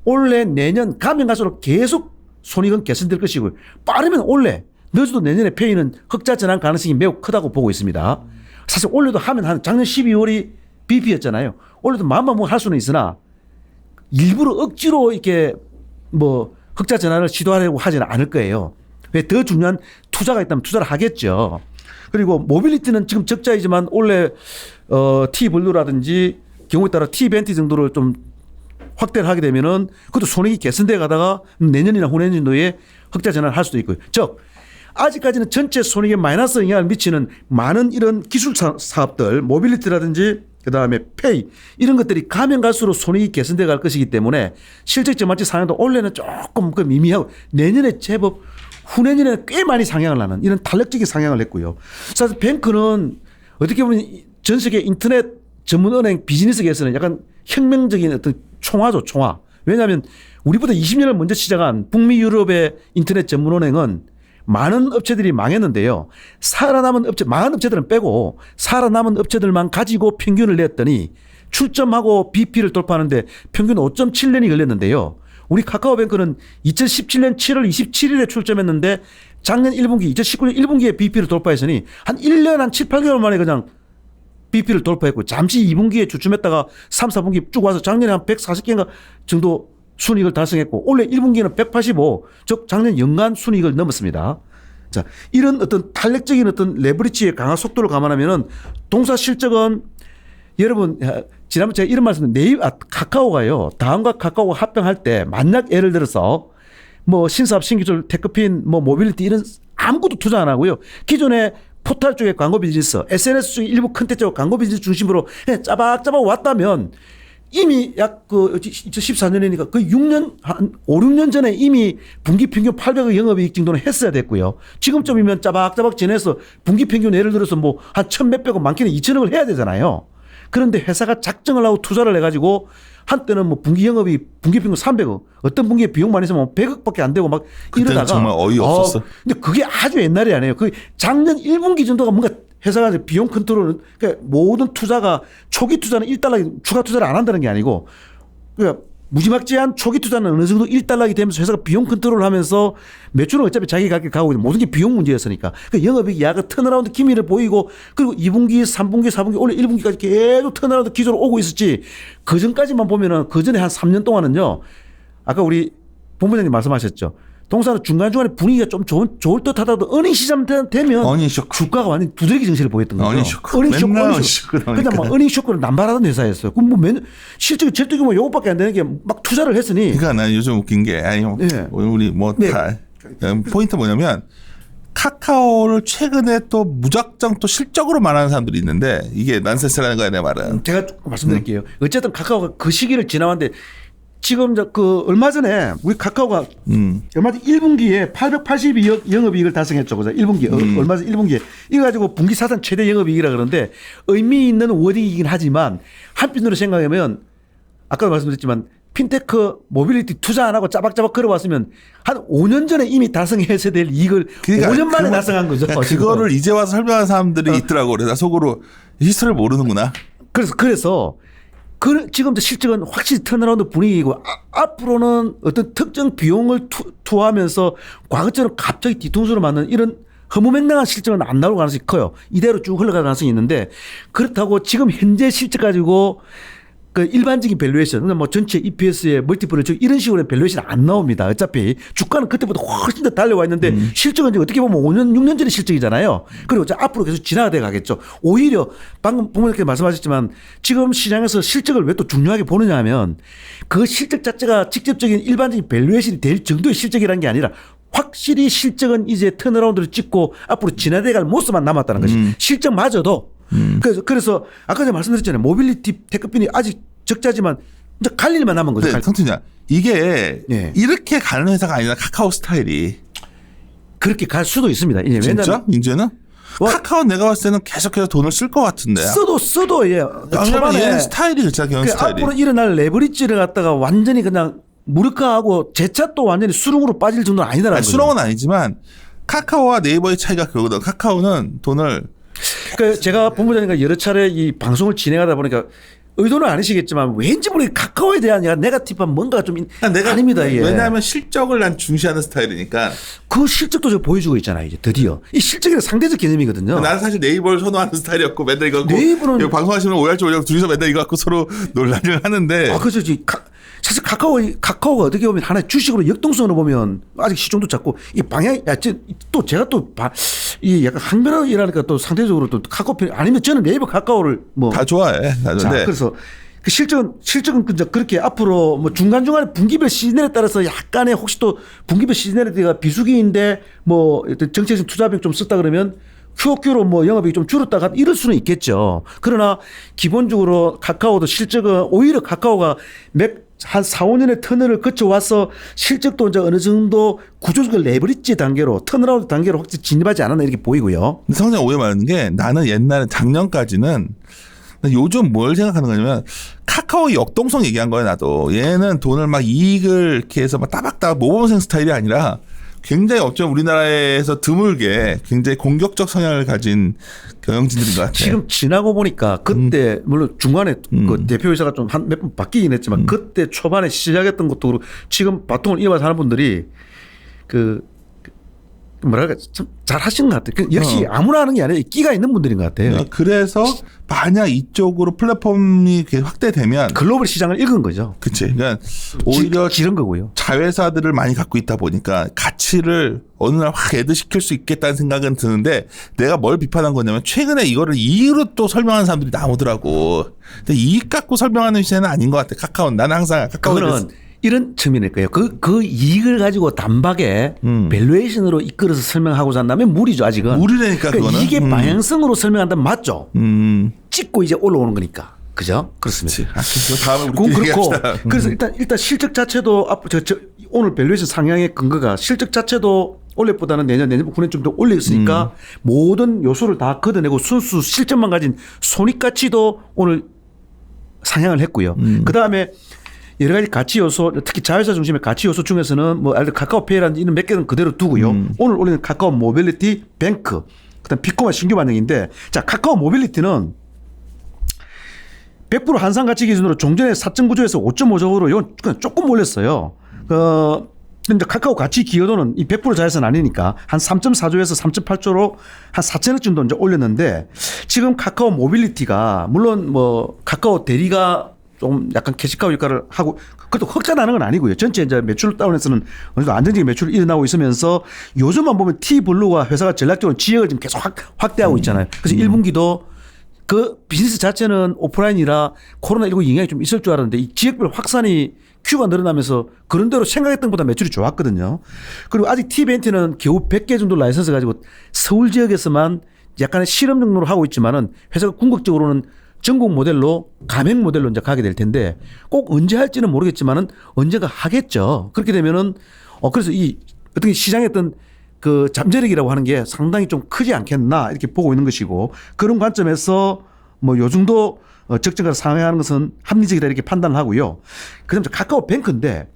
올해 내년 가면 갈수록 계속 손익은 개선될 것이고요. 빠르면 올해 늦어도 내년에 페이는 흑자 전환 가능성이 매우 크다고 보고 있습니다. 사실 올해도 하면 한 작년 12월이 BP였잖아요. 올해도 마음만 할 수는 있으나 일부러 억지로 이렇게 뭐 흑자 전환을 시도하려고 하지는 않을 거예요. 왜 더 중요한 투자가 있다면 투자를 하겠죠. 그리고 모빌리티는 지금 적자이지만 올해 T블루라든지 경우에 따라 T벤티 정도를 좀 확대를 하게 되면은 그것도 손익이 개선돼 가다가 내년이나 후내년도에 흑자 전환을 할 수도 있고요. 즉 아직까지는 전체 손익에 마이너스 영향을 미치는 많은 이런 기술 사업들, 모빌리티라든지 그다음에 페이 이런 것들이 가면 갈수록 손익이 개선돼 갈 것이기 때문에 실적 전망치 상향도 올해는 조금 미미하고 내년에 제법 후내년에 꽤 많이 상향을 하는 이런 탄력적인 상향을 했고요. 사실 뱅크는 어떻게 보면 전 세계 인터넷 전문은행 비즈니스계에서는 약간 혁명적인 어떤 총화죠, 총화. 왜냐하면 우리보다 20년을 먼저 시작한 북미 유럽의 인터넷 전문은행은 많은 업체들이 망했는데요. 살아남은 업체, 망한 업체들은 빼고 살아남은 업체들만 가지고 평균을 냈더니 출점하고 BP를 돌파하는데 평균 5.7년이 걸렸는데요. 우리 카카오뱅크는 2017년 7월 27일에 출점했는데 작년 1분기, 2019년 1분기에 BP를 돌파했으니 한 1년 한 7, 8개월 만에 그냥 BP를 돌파했고 잠시 2분기에 주춤했다가 3, 4분기 쭉 와서 작년에 한 140개인가 정도 순이익을 달성했고 올해 1분기는 185, 즉 작년 연간 순이익을 넘었습니다. 자, 이런 어떤 탄력적인 어떤 레버리지의 강화 속도를 감안하면은 동사 실적은 여러분 지난번 제가 이런 말씀 카카오가요. 다음과 카카오가 합병할 때 만약 예를 들어서 뭐 신사업 신기술 테크핀 뭐 모빌리티 이런 아무것도 투자 안 하고요. 기존에 포털 쪽의 광고 비즈니스, SNS 쪽의 일부 컨텐츠 광고 비즈니스 중심으로 짜박짜박 왔다면 이미 약 2014년이니까 6년, 한 5, 6년 전에 이미 분기 평균 800억 영업이익 정도는 했어야 됐고요. 지금쯤이면 짜박짜박 지내서 분기 평균 예를 들어서 뭐 한 1,000몇백억 많게는 2,000억을 해야 되잖아요. 그런데 회사가 작정을 하고 투자를 해가지고 한때는 뭐 분기 영업이익, 분기 평균 300억, 어떤 분기에 비용만 있으면 100억밖에 안 되고 막 이러다가. 정말 어이없었어. 근데 그게 아주 옛날이 아니에요. 그 작년 1분기 정도가 뭔가 회사가 비용 컨트롤, 그러니까 모든 투자가 초기 투자는 1달러 추가 투자를 안 한다는 게 아니고 그러니까 무지막지한 초기 투자는 어느 정도 1달러이 되면서 회사가 비용 컨트롤을 하면서 매출은 어차피 자기 가격에 가고 있는 모든 게 비용 문제였으니까 그러니까 영업이익 야가 턴어라운드 기미를 보이고 그리고 2분기, 3분기, 4분기 원래 1분기까지 계속 턴어라운드 기조로 오고 있었지 그 전까지만 보면은 그 전에 한 3년 동안은요 아까 우리 본부장님 말씀하셨죠. 동사는 중간중간에 분위기가 좀 좋을 듯 하다도 어닝 시점 되면 어닝 쇼크. 주가가 완전 두드러기 정신을 보였던 거죠. 어닝 쇼크. 어닝 쇼크. 맨날 어닝 쇼크. 그냥 막 어닝 쇼크를 남발하던 회사였어요. 그럼 뭐 실적이 절대 규모 요것밖에 안 되는 게 막 투자를 했으니. 그러니까 난 요즘 웃긴 게 네. 우리 뭐 다 포인트 뭐냐면 카카오를 최근에 또 무작정 또 실적으로 말하는 사람들이 있는데 이게 난센스라는 거야 내 말은. 제가 말씀드릴게요. 어쨌든 카카오가 그 시기를 지나왔는데 지금 얼마 전에 우리 카카오가 얼마 전 1분기에 882억 영업이익을 달성했죠. 그죠? 1분기 얼마 전 1분기에 이거 가지고 분기 사상 최대 영업이익이라 그러는데 의미 있는 워딩이긴 하지만 한편으로 생각하면 아까도 말씀드렸지만 핀테크 모빌리티 투자 안 하고 짜박짜박 걸어왔으면 한 5년 전에 이미 달성했어야 될 이익을 그러니까 5년 만에 달성한 거죠. 그거를 이제 와서 설명하는 사람들이 있더라고. 그래서 속으로 히스토리를 모르는구나. 그래서 지금 실적은 확실히 턴어라운드 분위기이고 앞으로는 어떤 특정 비용을 투하하면서 과거처럼 갑자기 뒤통수를 맞는 이런 허무맹랑한 실적은 안 나올 가능성이 커요. 이대로 쭉 흘러갈 가능성이 있는데 그렇다고 지금 현재 실적 가지고 그 일반적인 밸류에이션, 그러니까 뭐 전체 EPS의 멀티플을 이런 식으로 밸류에이션 안 나옵니다. 어차피 주가는 그때보다 훨씬 더 달려와 있는데 실적은 이제 어떻게 보면 5년, 6년 전의 실적이잖아요. 그리고 이제 앞으로 계속 진화돼 가겠죠. 오히려 방금 부모님께서 말씀하셨지만 지금 시장에서 실적을 왜 또 중요하게 보느냐 하면 그 실적 자체가 직접적인 일반적인 밸류에이션이 될 정도의 실적이라는 게 아니라 확실히 실적은 이제 턴어라운드를 찍고 앞으로 진화돼 갈 모습만 남았다는 것이 실적마저도 그래서 아까 제가 말씀드렸잖아요. 모빌리티 태급빈이 아직 적자지만 이제 갈 일만 남은 거죠. 네, 성진아. 이게 예. 이렇게 가는 회사가 아니라 카카오 스타일이. 그렇게 갈 수도 있습니다. 진짜? 이제는? 카카오 내가 봤을 때는 계속해서 돈을 쓸 것 같은데. 써도 예. 초반에 얘는 스타일이 그렇잖아. 경영 스타일이. 앞으로 일어날 레버리지를 갖다가 완전히 그냥 무력화하고 재차 또 완전히 수렁으로 빠질 정도는 아니다라는 거죠. 수렁은 아니지만 카카오와 네이버의 차이가 그거거든. 카카오는 돈을 그러니까 제가 본부장님과 여러 차례 이 방송을 진행하다 보니까 의도는 아니시겠지만 왠지 모르게 카카오에 대한 네거티브한 뭔가 좀 아닙니다. 예. 왜냐하면 실적을 난 중시하는 스타일이니까. 그 실적도 저 보여주고 있잖아요. 이제 드디어 이 실적이 상대적 개념이거든요. 나는 사실 네이버를 선호하는 스타일이었고 맨날 이거 네이버는 여기 방송하시면 오해할지 모르겠고 둘이서 맨날 이거 갖고 서로 논란을 하는데. 아 그렇죠. 사실 카카오가 어떻게 보면 하나의 주식으로 역동성으로 보면 아직 시종도 작고 이 방향이 또 제가 또 이 약간 항변이라니까 또 상대적으로 또 카카오 편 아니면 저는 네이버 카카오를 뭐 다 좋아해. 자, 그래서 그 실적은 그렇게 앞으로 뭐 중간중간에 분기별 시즌에 따라서 약간의 혹시 또 분기별 시즌에가 비수기인데 뭐 정책적 투자 비용 좀 썼다 그러면 QOQ로 뭐 영업이익이 좀 줄었다가 이럴 수는 있겠죠. 그러나 기본적으로 카카오도 실적은 오히려 카카오가 한 4, 5년의 터널을 거쳐와서 실적도 이제 어느 정도 구조적 레버리지 단계로 턴어라운드 단계로 확실히 진입하지 않았나 이렇게 보이고요. 성장 오해 많은 게 나는 옛날에 작년까지는 요즘 뭘 생각하는 거냐면 카카오 역동성 얘기한 거야 나도. 얘는 돈을 막 이익을 이렇게 해서 막 따박따박 모범생 스타일이 아니라 굉장히 어쩌면 우리나라에서 드물게 굉장히 공격적 성향을 가진 경영진들인 것 같아요. 지금 지나고 보니까 그때 물론 중간에 그 대표이사가 좀 한 몇 번 바뀌긴 했지만 그때 초반에 시작했던 것도 그렇고 지금 바통을 이어서 하는 분들이 뭐랄까 참 잘하신 것 같아요. 역시 아무나 하는 게 아니라 끼가 있는 분들인 것 같아요. 그래서 만약 이쪽으로 플랫폼이 확대되면 글로벌 시장을 읽은 거죠. 그치. 그러니까 오히려 지른 거고요. 자회사들을 많이 갖고 있다 보니까 가치를 어느 날 확 애드시킬 수 있겠다는 생각은 드는데 내가 뭘 비판한 거냐면 최근에 이거를 이익으로 또 설명하는 사람들이 나오더라고. 근데 이익 갖고 설명하는 시대는 아닌 것 같아. 카카오는. 나는 항상 카카오는 이런 측면일 거예요. 그 이익을 가지고 단박에 밸류에이션으로 이끌어서 설명하고자 한다면 무리죠, 아직은. 무리라니까, 그거는. 이게 방향성으로 설명한다면 맞죠. 찍고 이제 올라오는 거니까. 그죠? 그렇습니다. 다음에 우리 그렇고 그래서 일단 실적 자체도 오늘 밸류에이션 상향의 근거가 실적 자체도 올해보다는 내년 후년 좀 더 올렸으니까 모든 요소를 다 걷어내고 순수 실적만 가진 손익가치도 오늘 상향을 했고요. 그다음에 여러 가지 가치 요소, 특히 자회사 중심의 가치 요소 중에서는 뭐 카카오페이라는 이런 몇 개는 그대로 두고요. 오늘 올리는 카카오 모빌리티 뱅크, 그다음 비코마 신규 반영인데, 자 카카오 모빌리티는 100% 한상 가치 기준으로 종전에 4.9조에서 5.5조로 이건 조금 올렸어요. 근데 카카오 가치 기여도는 이 100% 자회사는 아니니까 한 3.4조에서 3.8조로 한 4천억 정도 이제 올렸는데 지금 카카오 모빌리티가 물론 뭐 카카오 대리가 좀 약간 캐시카우 역할을 하고 그것도 흑자 나는 건 아니고요. 전체 이제 매출 다운에서는 어느 정도 안정적인 매출이 일어나고 있으면서 요즘만 보면 T블루가 회사가 전략적으로 지역을 지금 계속 확대하고 있잖아요. 그래서 1분기도 그 비즈니스 자체는 오프라인이라 코로나19 영향이 좀 있을 줄 알았는데 이 지역별 확산이 큐가 늘어나면서 그런 대로 생각했던 것보다 매출이 좋았거든요. 그리고 아직 T벤티는 겨우 100개 정도 라이선스 가지고 서울 지역에서만 약간의 실험 정도로 하고 있지만은 회사가 궁극적으로는 전국 모델로 가맹 모델로 이제 가게 될 텐데 꼭 언제 할지는 모르겠지만은 언젠가 하겠죠. 그렇게 되면은 그래서 이 어떻게 시장에 어떤 그 잠재력이라고 하는 게 상당히 좀 크지 않겠나 이렇게 보고 있는 것이고 그런 관점에서 뭐 요 정도 적정가를 상회하는 것은 합리적이다 이렇게 판단을 하고요. 그다음에 카카오뱅크인데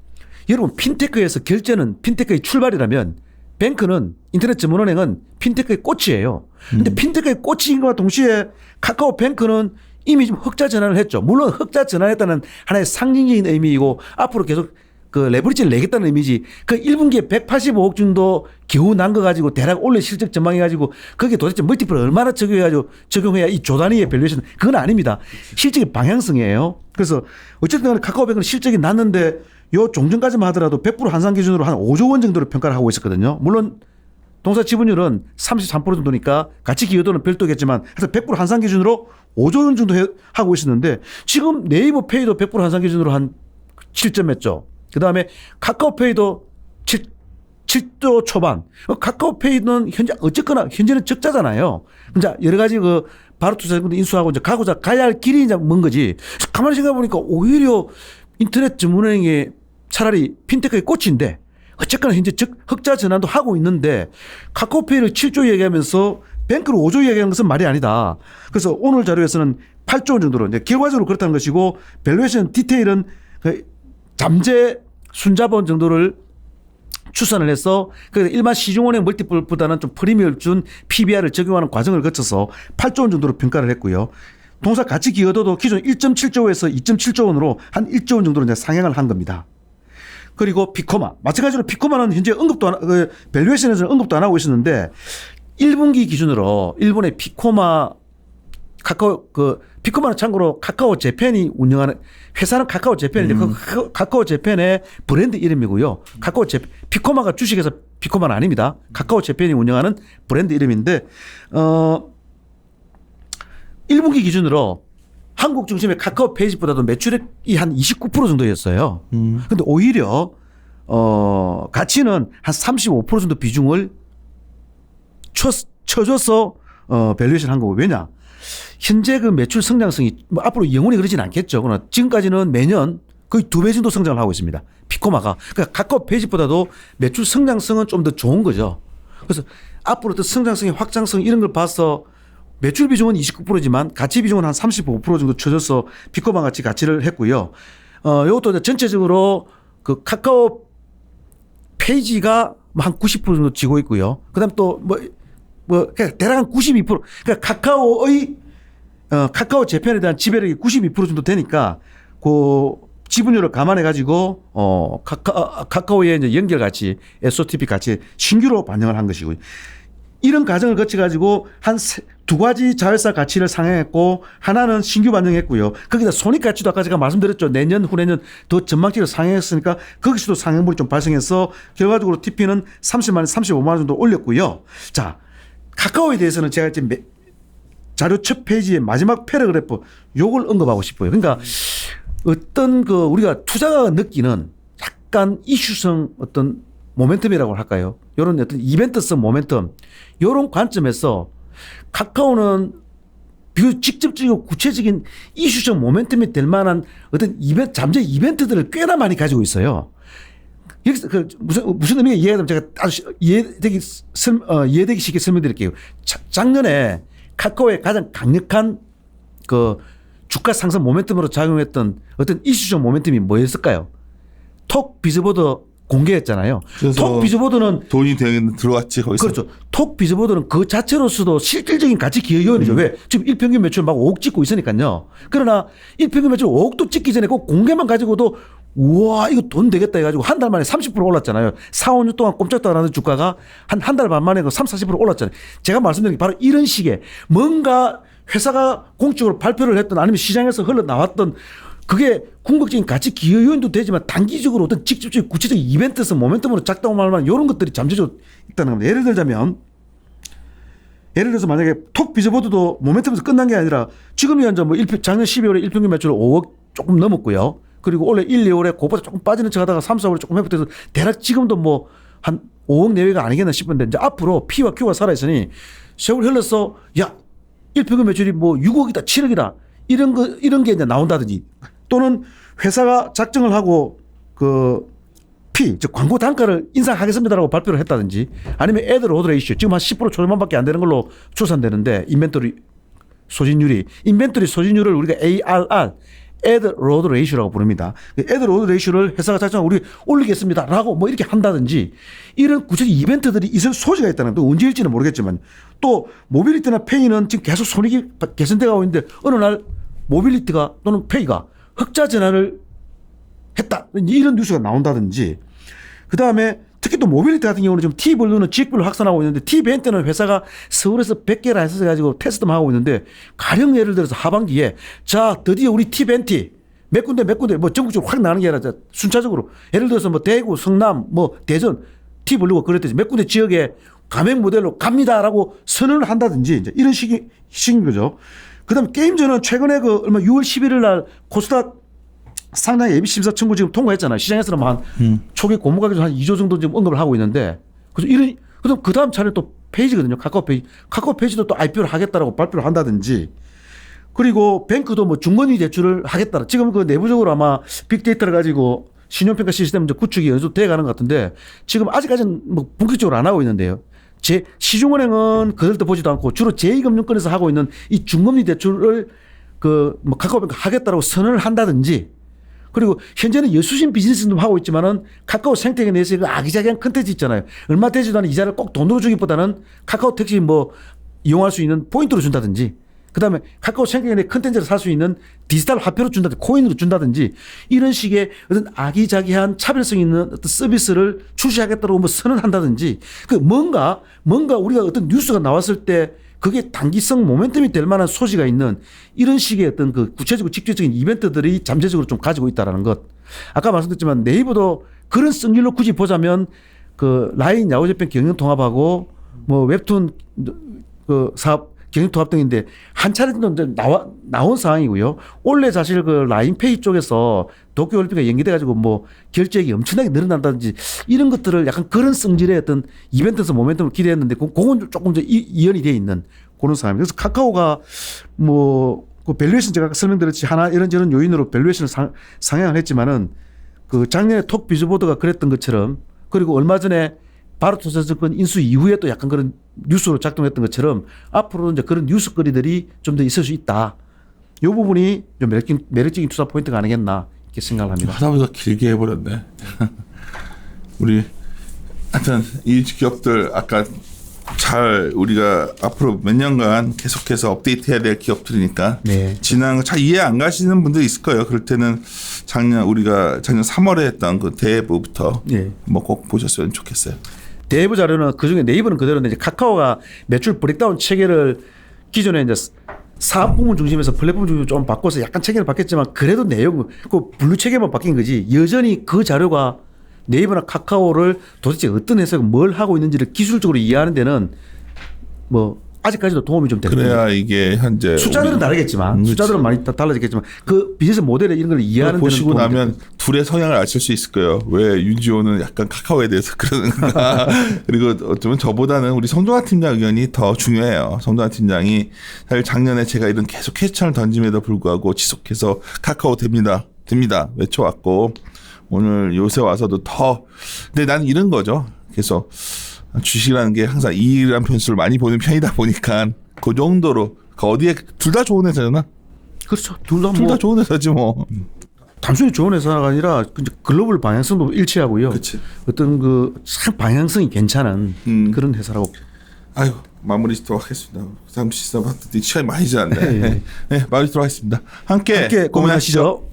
여러분 핀테크에서 결제는 핀테크의 출발이라면 뱅크는 인터넷 전문은행은 핀테크의 꽃이에요. 근데 핀테크의 꽃인 것과 동시에 카카오뱅크는 이미 좀 흑자 전환을 했죠. 물론 흑자 전환했다는 하나의 상징적인 의미이고 앞으로 계속 그 레버리지를 내겠다는 의미지. 그 1분기에 185억 정도 겨우 난 거 가지고 대략 올해 실적 전망해 가지고 거기에 도대체 멀티플을 얼마나 적용해야 이 조단위의 밸류에이션 그건 아닙니다. 실적의 방향성이에요. 그래서 어쨌든 간에 카카오뱅크는 실적이 났는데 요 종전까지만 하더라도 100% 한상 기준으로 한 5조 원 정도로 평가를 하고 있었거든요. 물론 동사 지분율은 33% 정도니까 가치 기여도는 별도겠지만 그래서 100% 한상 기준으로 5조 원 정도 하고 있었는데 지금 네이버 페이도 100% 한상 기준으로 한 7점 몇 조. 그다음에 카카오페이도 7조 초반. 카카오페이는 현재 어쨌거나 현재는 적자잖아요. 자, 여러 가지 그 바로 투자자금도 인수하고 이제 가고자 가야 할 길이 이제 먼 거지. 가만히 생각해 보니까 오히려 인터넷 전문은행에 차라리 핀테크의 꽃인데 어쨌거나 현재 흑자 전환도 하고 있는데 카카오페이를 7조 얘기하면서 뱅크를 5조 얘기하는 것은 말이 아니다. 그래서 오늘 자료에서는 8조 원 정도로 이제 결과적으로 그렇다는 것이고 밸류에이션 디테일은 그 잠재 순자본 정도를 추산을 해서 일반 시중은행 멀티플보다는 좀 프리미엄을 준 PBR을 적용하는 과정을 거쳐서 8조 원 정도로 평가를 했고요. 동사 가치 기여도도 기존 1.7조에서 2.7조 원으로 한 1조 원 정도로 이제 상향을 한 겁니다. 그리고 피코마 마찬가지로 피코마는 현재 언급도 안, 밸류에이션에서는 언급도 안 하고 있었는데 1분기 기준으로 일본의 피코마 피코마는 참고로 카카오 재팬이 운영하는 회사는 카카오 재팬인데 그 카카오 재팬의 브랜드 이름이고요. 피코마가 주식회사 피코마는 아닙니다. 카카오 재팬이 운영하는 브랜드 이름인데 1분기 기준으로 한국 중심의 카카오 페이지보다도 매출액이 한 29% 정도였어요. 근데 오히려 가치는 한 35% 정도 비중을 쳐줘서 밸류에이션 한 거고. 왜냐? 현재 그 매출 성장성이 뭐 앞으로 영원히 그러진 않겠죠. 그러나 지금까지는 매년 거의 2배 정도 성장을 하고 있습니다. 피코마가. 그러니까 카카오 페이지보다도 매출 성장성은 좀 더 좋은 거죠. 그래서 앞으로 또 성장성의 확장성 이런 걸 봐서 매출 비중은 29%지만 가치 비중은 한 35% 정도 쳐져서 피코마 같이 가치를 했고요. 이것도 전체적으로 그 카카오 페이지가 한 90% 정도 지고 있고요. 그다음 또 그러니까 대략 한 92%. 그러니까 카카오 재팬에 대한 지배력이 92% 정도 되니까 그 지분율을 감안해 가지고 카카오의 이제 연결 가치, SOTP 가치 신규로 반영을 한 것이고요. 이런 과정을 거쳐 가지고 한 두 가지 자회사 가치를 상향했고 하나는 신규 반영했고요. 거기다 손익 가치도 아까 제가 말씀드렸죠. 내년 후내년 더 전망치를 상향했으니까 거기서도 상향물이 좀 발생해서 결과적으로 TP는 30만 원, 35만 원 정도 올렸고요. 자, 카카오에 대해서는 제가 지금 자료 첫 페이지의 마지막 패러그래프 요걸 언급하고 싶어요. 그러니까 어떤 그 우리가 투자가 느끼는 약간 이슈성 어떤 모멘텀이라고 할까요? 이런 어떤 이벤트성 모멘텀 이런 관점에서 카카오는 비교적 직접적이고 구체적인 이슈적 모멘텀이 될 만한 어떤 잠재 이벤트들을 꽤나 많이 가지고 있어요. 여기서 무슨 의미가 이해가 되면 제가 아주 이해되기 쉽게 설명드릴게요. 작년에 카카오의 가장 강력한 그 주가 상승 모멘텀으로 작용했던 어떤 이슈적 모멘텀이 뭐였을까요? 톡 비즈보드 공개했잖아요. 톡 비즈보드는 돈이 들어왔지 거기서. 그렇죠. 톡 비즈보드는 그 자체로서도 실질적인 가치 기여 요인이죠. 왜? 지금 일평균 매출 막 5억 찍고 있으니까요. 그러나 일평균 매출 5억도 찍기 전에 그 공개만 가지고도 우와 이거 돈 되겠다 해가지고 한 달 만에 30% 올랐잖아요. 4, 5년 동안 꼼짝도 안 하는 주가가 한 달 반 만에 그 30, 40% 올랐잖아요. 제가 말씀드린 게 바로 이런 식의 뭔가 회사가 공적으로 발표를 했던 아니면 시장에서 흘러나왔던 그게 궁극적인 가치 기여 요인도 되지만 단기적으로 어떤 직접적인 구체적인 이벤트성 모멘텀으로 작동할 만한 이런 것들이 잠재적으로 있다는 겁니다. 예를 들어서 만약에 톡 비즈보드도 모멘텀에서 끝난 게 아니라 지금이 현재 뭐 작년 12월에 일평균 매출 5억 조금 넘었고요. 그리고 올해 1, 2월에 그보다 조금 빠지는 척 하다가 3, 4월에 조금 회복돼서 대략 지금도 뭐 한 5억 내외가 아니겠나 싶은데 이제 앞으로 P와 Q가 살아있으니 세월 흘러서 야 일평균 매출이 뭐 6억이다 7억이다 이런 게 이제 나온다든지 또는 회사가 작정을 하고 그 P 즉 광고 단가를 인상하겠습니다라고 발표를 했다든지 아니면 애드 로드 레이쇼 지금 한 10% 초반밖에 안 되는 걸로 추산되는데 인벤토리 소진율을 우리가 ARR 애드 로드 레이쇼라고 부릅니다. 애드 로드 레이쇼를 회사가 작정하고 우리 올리겠습니다라고 뭐 이렇게 한다든지 이런 구체적 이벤트들이 있을 소지가 있다는 또 언제일지는 모르겠지만 또 모빌리티나 페이는 지금 계속 손익이 개선돼 가고 있는데 어느 날 모빌리티가 또는 페이가 흑자 전환을 했다 이런 뉴스가 나온다든지 그다음에 특히 또 모빌리티 같은 경우는 지금 T블루는 지역별로 확산하고 있는데 T벤트는 회사가 서울에서 100개 라이선스 가지고 테스트만 하고 있는데 가령 예를 들어서 하반기에 자 드디어 우리 T벤트 몇 군데 뭐 전국적으로 확 나는 게 아니라 순차적으로 예를 들어서 뭐 대구, 성남, 뭐 대전 T블루가 그랬듯이 몇 군데 지역에 가맹 모델로 갑니다라고 선언을 한다든지 이제 이런 식인 거죠. 그다음 게임즈는 최근에 그 얼마 6월 11일 날 코스닥 상장 예비 심사 청구 지금 통과했잖아요. 시장에서는 한 초기 고무가격으로 한 2조 정도 지금 언급을 하고 있는데 그래서 그다음 차례 또 페이지거든요. 카카오 페이지. 카카오 페이지도 또 IPO를 하겠다라고 발표를 한다든지 그리고 뱅크도 뭐 중건위 대출을 하겠다. 지금 그 내부적으로 아마 빅데이터를 가지고 신용평가 시스템 이제 구축이 어느 정도 돼가는 것 같은데 지금 아직까지는 뭐 본격적으로 안 하고 있는데요. 시중은행은 그들도 보지도 않고 주로 제2금융권에서 하고 있는 이 중금리 대출을 그 뭐 카카오뱅크 하겠다라고 선언을 한다든지 그리고 현재는 여수신 비즈니스도 하고 있지만은 카카오 생태계 내에서 그 아기자기한 컨텐츠 있잖아요. 얼마 되지도 않은 이자를 꼭 돈으로 주기보다는 카카오 택시 뭐 이용할 수 있는 포인트로 준다든지 그다음에 카카오 생태계 내 컨텐츠를 살 수 있는 디지털 화폐로 준다든지 코인으로 준다든지 이런 식의 어떤 아기자기한 차별성 있는 어떤 서비스를 출시하겠다고 뭐 선언한다든지 그 뭔가 우리가 어떤 뉴스가 나왔을 때 그게 단기성 모멘텀이 될 만한 소지가 있는 이런 식의 어떤 그 구체적이고 직접적인 이벤트들이 잠재적으로 좀 가지고 있다라는 것. 아까 말씀드렸지만 네이버도 그런 성질로 굳이 보자면 그 라인 야후재팬 경영통합하고 뭐 웹툰 그 사업 경영통합 등인데 한 차례 정도 나온 상황이고요. 원래 사실 그 라인페이 쪽에서 도쿄올림픽이 연기돼 가지고 뭐 결제액이 엄청나게 늘어난다든지 이런 것들을 약간 그런 성질의 어떤 이벤트에서 모멘텀을 기대했는데 그건 조금 더 이연이 돼 있는 그런 상황입니다. 그래서 카카오가 뭐 그 밸류에이션 제가 아까 설명드렸지 하나 이런저런 요인으로 밸류에이션을 상향을 했지만은 그 작년에 톡 비즈보드가 그랬던 것처럼 그리고 얼마 전에 바로투자증권 인수 이후에 또 약간 그런 뉴스로 작동했던 것처럼 앞으로는 이제 그런 뉴스거리들이 좀 더 있을 수 있다. 이 부분이 좀 매력적인 투자 포인트가 아니겠나 이렇게 생각을 합니다. 하다 보니까 길게 해버렸네. 우리 하여튼 이 기업들 아까 잘 우리가 앞으로 몇 년간 계속해서 업데이트해야 될 기업들이니까 네. 지난 거 잘 이해 안 가시는 분들이 있을 거예요. 그럴 때는 우리가 작년 3월에 했던 그 대부부터 네. 뭐 꼭 보셨으면 좋겠어요. 대부 자료는 그중에 네이버는 그대로인데 이제 카카오가 매출 브레이크다운 체계를 기존에 이제 사업 부문 중심에서 플랫폼 중심으로 좀 바꿔서 약간 체계를 바뀌었지만 그래도 내용 그 분류 체계만 바뀐 거지 여전히 그 자료가 네이버나 카카오를 도대체 어떤 회사가 뭘 하고 있는지를 기술적으로 이해하는 데는 뭐 아직까지도 도움이 좀 되거든요. 그래야 이게 현재 숫자들은 다르겠지만 숫자들은 많이 달라지겠지만 그 비즈니스 모델에 이런 걸 이해하는 데는 보시고 나면 둘의 성향을 아실 수 있을 거예요. 왜 윤지호는 약간 카카오에 대해서 그러는가. 그리고 어쩌면 저보다는 우리 송종환 팀장 의견이 더 중요해요. 송종환 팀장이 사실 작년에 제가 이런 계속 퀘스천을 던짐에도 불구하고 지속해서 카카오 됩니다 외쳐왔고 오늘 요새 와서도 더 근데 나는 이런 거죠. 그래서 주식이라는 게 항상 이익이라는 변수를 많이 보는 편이다 보니까 그 정도로 그 어디에 둘 다 좋은 회사잖아. 그렇죠. 둘 다 둘 다 좋은 회사지 뭐. 단순히 좋은 회사가 아니라 글로벌 방향성도 일치하고요. 그치. 어떤 그 참 방향성이 괜찮은 그런 회사라고. 아유 마무리 짓도록 하겠습니다. 잠시 봤더니 시간이 많이 지났네. 네. 네, 마무리 짓도록 하겠습니다. 함께 고민하시죠.